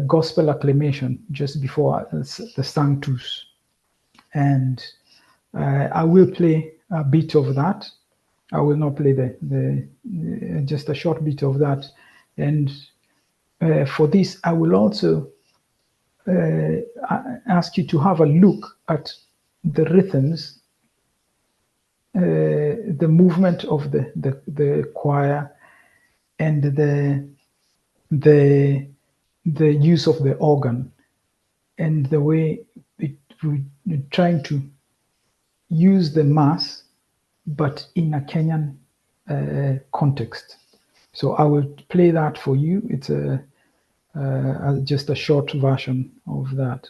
gospel acclamation just before the Sanctus. And I will play a bit of that. I will not play just a short bit of that. And for this, I will also ask you to have a look at the rhythms the movement of the choir and the use of the organ and the way we're trying to use the mass, but in a Kenyan context. So I will play that for you. It's just a short version of that.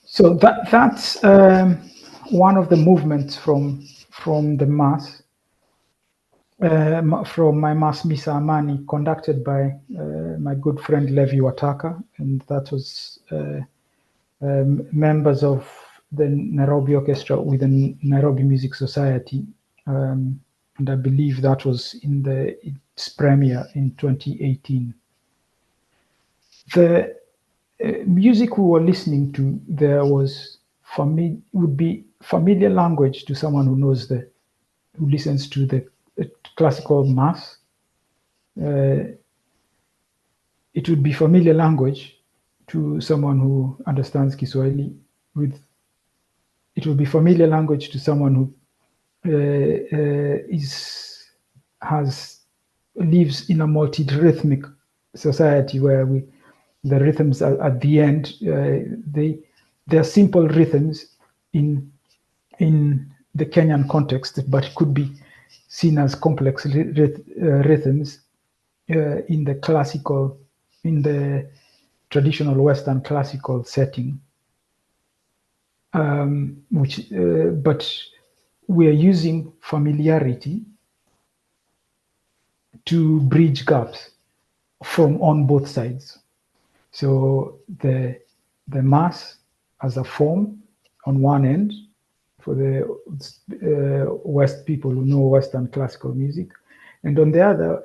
So that's one of the movements from the mass, from my mass Misa Amani, conducted by my good friend Levi Wataka, and that was members of the Nairobi Orchestra with the Nairobi Music Society, and I believe that was in its premiere in 2018. The music we were listening to there would be familiar language to someone who knows who listens to the classical mass. It would be familiar language to someone who understands Kiswahili. It would be familiar language to someone who lives in a multi-rhythmic society where the rhythms are at the end. They're simple rhythms in the Kenyan context, but could be seen as complex rhythms in the traditional Western classical setting. But we are using familiarity to bridge gaps from on both sides. So the mass as a form on one end for the West people who know Western classical music, and on the other,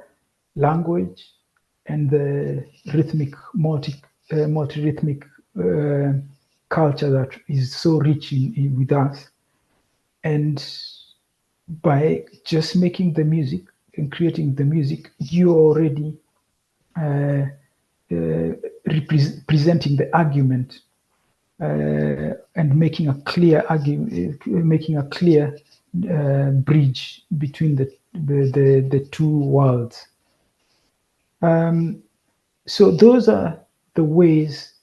language and the rhythmic multi-rhythmic culture that is so rich with us. And by just making the music and creating the music, you're already presenting the argument and making a clear argument, making a clear bridge between the two worlds. So those are the ways,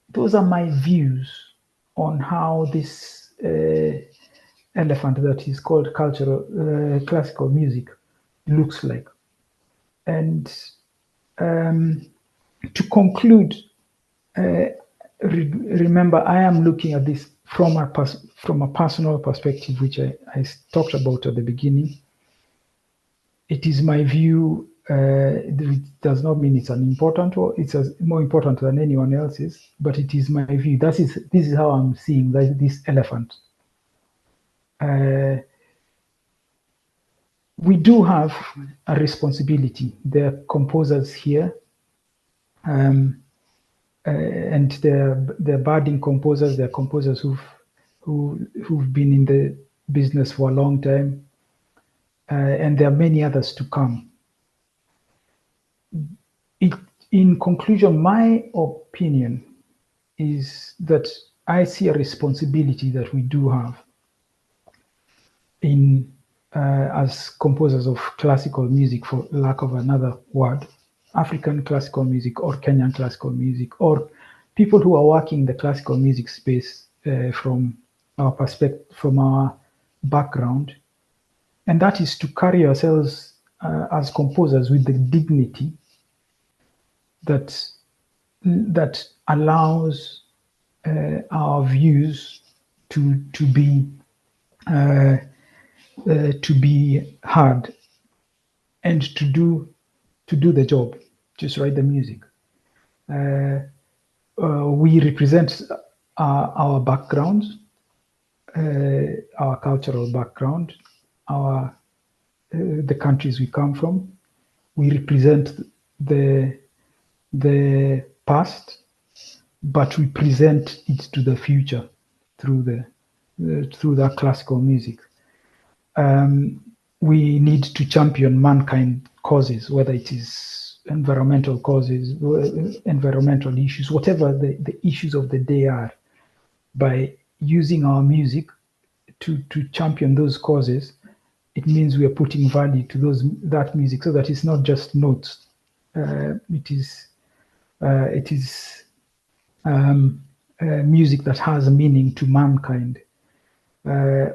those are my views on how this elephant that is called cultural classical music looks like. And to conclude, remember, I am looking at this from a personal perspective, which I talked about at the beginning. It is my view. It does not mean it's unimportant or it's more important than anyone else's, but it is my view. This is how I'm seeing this elephant. We do have a responsibility. There are composers here, and they're budding composers. They're composers who've been in the business for a long time, and there are many others to come. In conclusion, my opinion is that I see a responsibility that we do have in as composers of classical music, for lack of another word, African classical music or Kenyan classical music, or people who are working in the classical music space from our perspective, from our background, and that is to carry ourselves as composers with the dignity that allows our views to be heard and to do the job, just write the music. We represent our backgrounds, our cultural background, the countries we come from. We represent the past, but we present it to the future through that classical music. We need to champion mankind causes, whether it is environmental causes, environmental issues, whatever the issues of the day are, by using our music to champion those causes. It means we are putting value to that music, so that it's not just notes. It is music that has a meaning to mankind.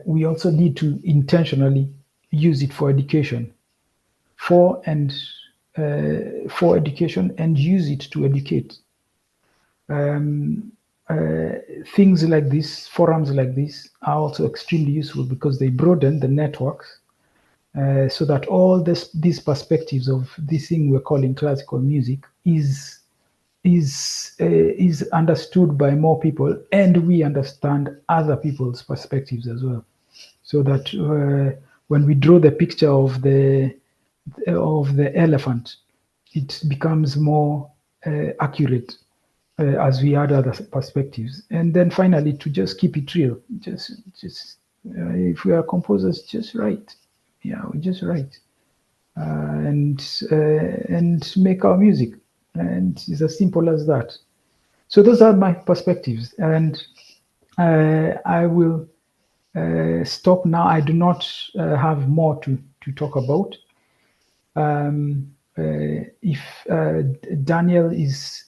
We also need to intentionally use it for education, for education, and use it to educate. Things like this, forums like this, are also extremely useful because they broaden the networks, so that all these perspectives of this thing we're calling classical music is understood by more people, and we understand other people's perspectives as well, so that when we draw the picture of the elephant, it becomes more accurate as we add other perspectives. And then finally, to just keep it real, just if we are composers, just write. Yeah, we just write and make our music, and it's as simple as that. So those are my perspectives, and I will stop now. I do not have more to talk about. If Daniel is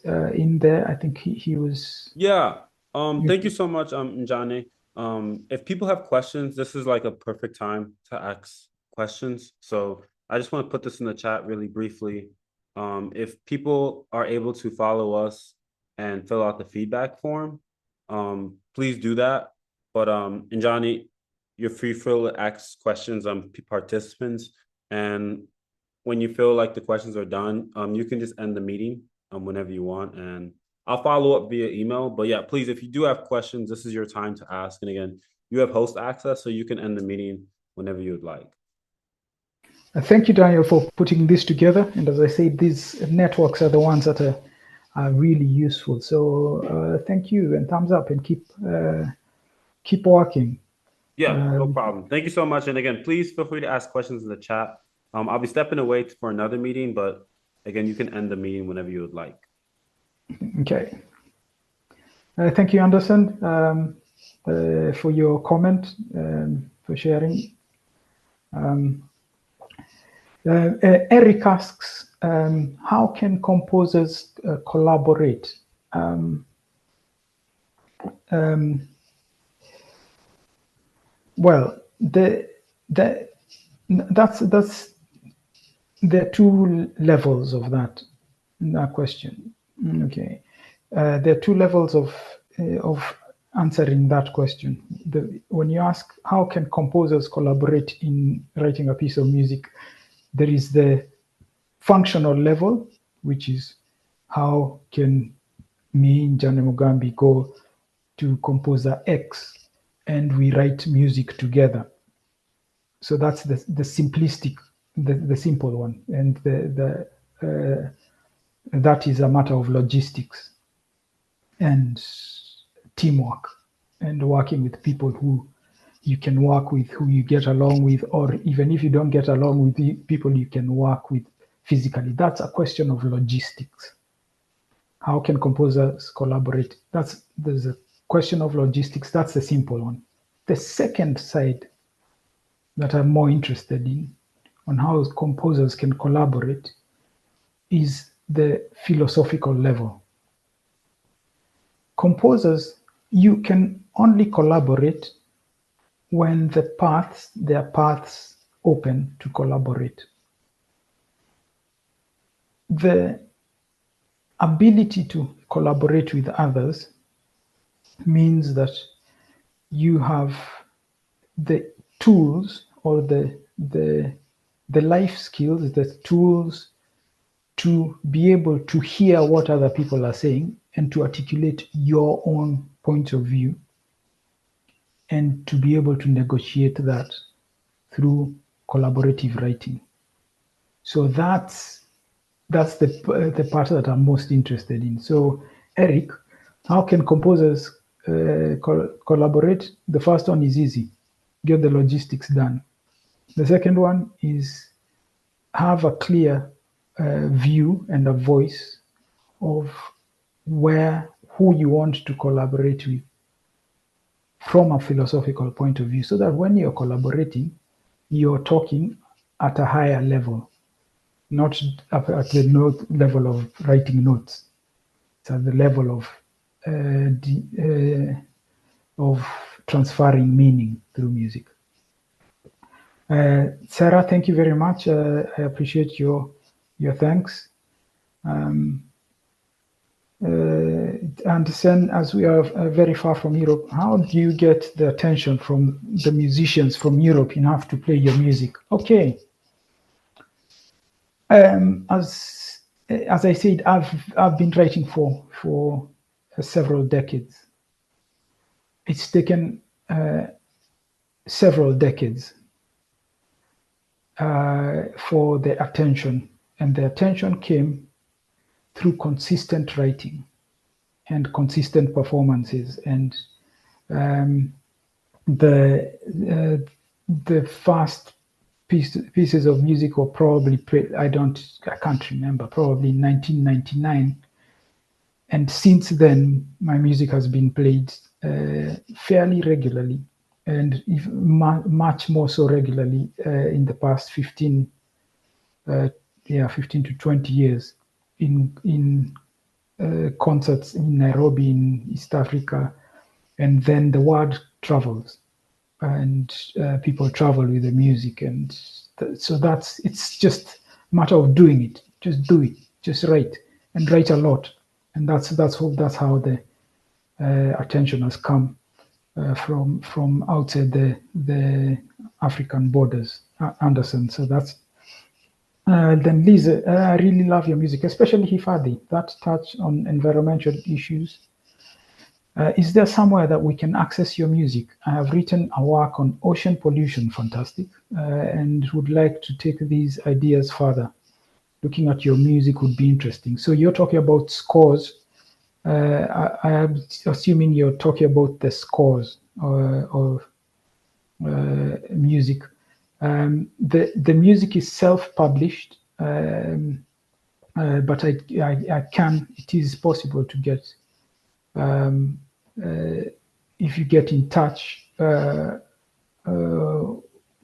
in there, I think he was. Yeah. Thank you so much, Njane. If people have questions, this is like a perfect time to ask questions. So I just want to put this in the chat really briefly. If people are able to follow us and fill out the feedback form, please do that. But Njane, you're free to ask questions on participants, and when you feel like the questions are done, you can just end the meeting whenever you want, and I'll follow up via email. But yeah, please, if you do have questions, this is your time to ask. And again, you have host access, so you can end the meeting whenever you would like. Thank you, Daniel, for putting this together. And as I said, these networks are the ones that are really useful. So thank you, and thumbs up, and keep working. Yeah, no problem. Thank you so much. And again, please feel free to ask questions in the chat. I'll be stepping away for another meeting, but again, you can end the meeting whenever you would like. Okay. Thank you, Anderson, for your comment, for sharing. Eric asks, how can composers collaborate? Well, there are two levels of that question. Okay, there are two levels of answering that question. When you ask how can composers collaborate in writing a piece of music, there is the functional level, which is how can me, Njane Mugambi, go to composer X and we write music together. So that's the simplistic, the simple one, and that is a matter of logistics and teamwork and working with people who you can work with, who you get along with, or even if you don't get along with the people you can work with physically. That's a question of logistics. How can composers collaborate? There's a question of logistics. That's the simple one. The second side that I'm more interested in on how composers can collaborate is the philosophical level. Composers, you can only collaborate when their paths open to collaborate. The ability to collaborate with others means that you have the tools or the life skills, the tools to be able to hear what other people are saying and to articulate your own point of view, and to be able to negotiate that through collaborative writing. So that's the part that I'm most interested in. So Eric, how can composers collaborate? The first one is easy, get the logistics done. The second one is have a clear view and a voice of who you want to collaborate with from a philosophical point of view, so that when you're collaborating, you're talking at a higher level, not at the level of writing notes. It's at the level of transferring meaning through music. Sarah, thank you very much. I appreciate your thanks. And then, as we are very far from Europe, how do you get the attention from the musicians from Europe enough to play your music? Okay. As I said, I've been writing for several decades. It's taken several decades for the attention, and the attention came through consistent writing and consistent performances, and the first pieces of music were probably played, I can't remember, probably in 1999, and since then my music has been played fairly regularly, and much more so regularly in the past 15 to 20 years in concerts in Nairobi, in East Africa, and then the word travels, and people travel with the music, and so it's just a matter of doing it. Just do it. Just write, and write a lot, and that's how the attention has come from outside the African borders, Anderson. So Then Liz, I really love your music, especially Hifadhi, that touch on environmental issues. Is there somewhere that we can access your music? I have written a work on ocean pollution, fantastic, and would like to take these ideas further. Looking at your music would be interesting. So you're talking about scores. I am assuming you're talking about the scores of music. The music is self-published, but it is possible to get, if you get in touch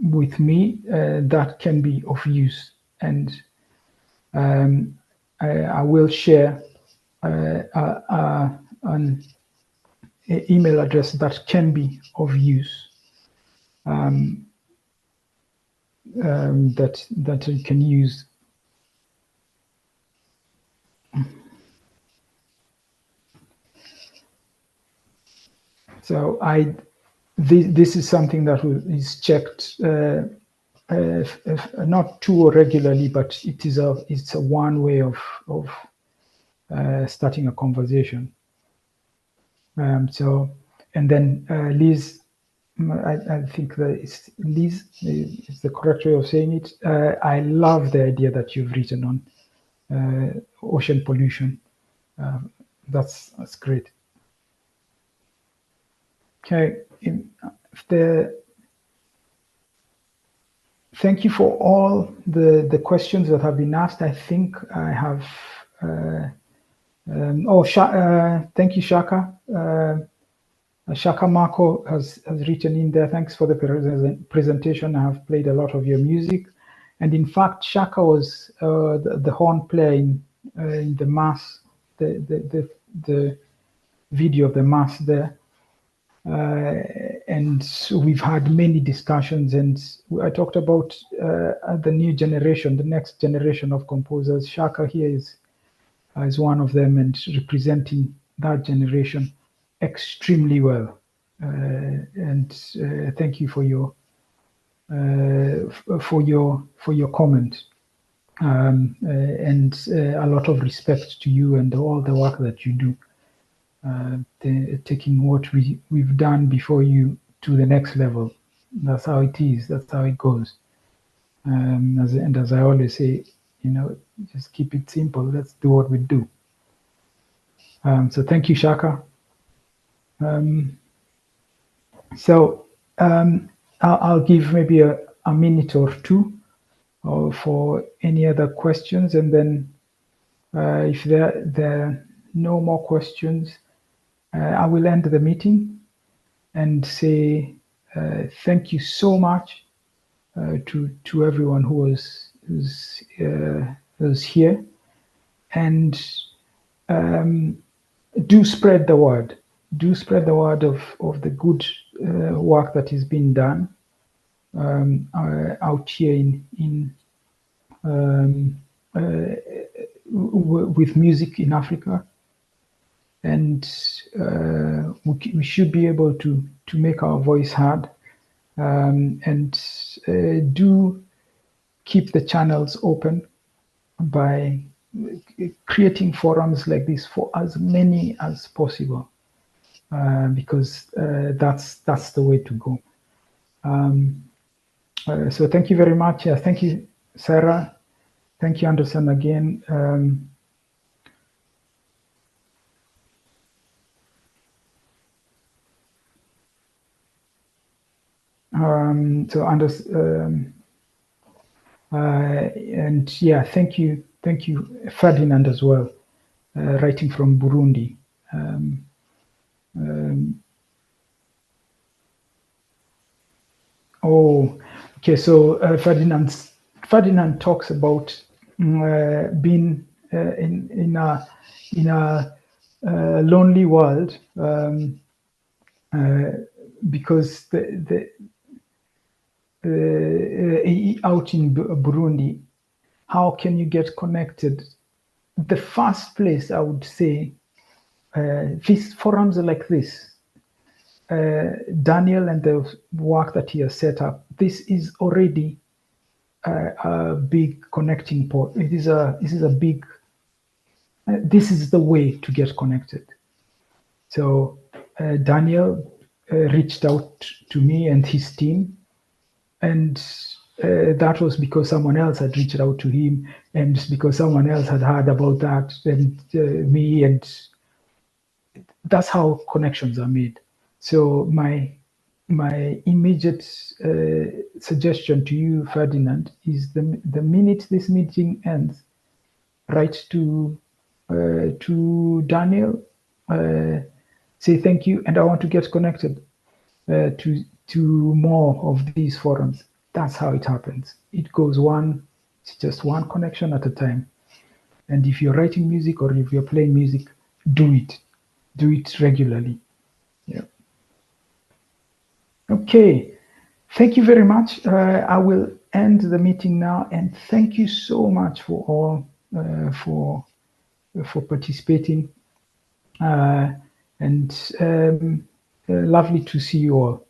with me, that can be of use. And I will share an email address that can be of use, that you can use. So this is something that is checked not too regularly, but it's a one way of starting a conversation. So, and then Liz, I think that Liz is the correct way of saying it. I love the idea that you've written on ocean pollution. That's great. Okay, thank you for all the questions that have been asked. I think I have. Thank you, Shaka. Shaka Marco has written in there. Thanks for the presentation. I have played a lot of your music, and in fact, Shaka was the horn player in the mass, the video of the mass there. And we've had many discussions, and I talked about the new generation, the next generation of composers. Shaka here is one of them, and representing that generation extremely well. And thank you for your comment, and a lot of respect to you and all the work that you do. Taking what we've done before you to the next level. That's how it is. That's how it goes. As I always say, just keep it simple. Let's do what we do. So thank you, Shaka. I'll give maybe a minute or two for any other questions, and then if there are no more questions, I will end the meeting and say thank you so much to everyone who was here, and do spread the word. Do spread the word of the good work that is being done out here with music in Africa. And we should be able to make our voice heard, and do keep the channels open by creating forums like this for as many as possible, because that's the way to go. So thank you very much. Thank you, Sarah. Thank you, Anderson, again. So Anders, and yeah, thank you, Ferdinand as well, writing from Burundi. Okay. So Ferdinand talks about being in a lonely world, because out in Burundi, how can you get connected? The first place I would say, these forums are like this. Daniel and the work that he has set up, this is already a big connecting point. This is a big. This is the way to get connected. So Daniel reached out to me and his team, and that was because someone else had reached out to him, and because someone else had heard about that, and me, and that's how connections are made. So my immediate suggestion to you, Ferdinand, is the minute this meeting ends, write to Daniel, say thank you, and I want to get connected to more of these forums. That's how it happens. It goes it's just one connection at a time. And if you're writing music or if you're playing music, do it regularly. Yeah. Okay. Thank you very much. I will end the meeting now, and thank you so much for all for participating. And lovely to see you all.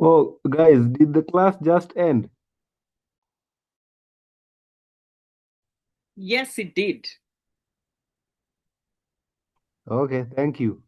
Oh, guys, did the class just end? Yes, it did. Okay, thank you.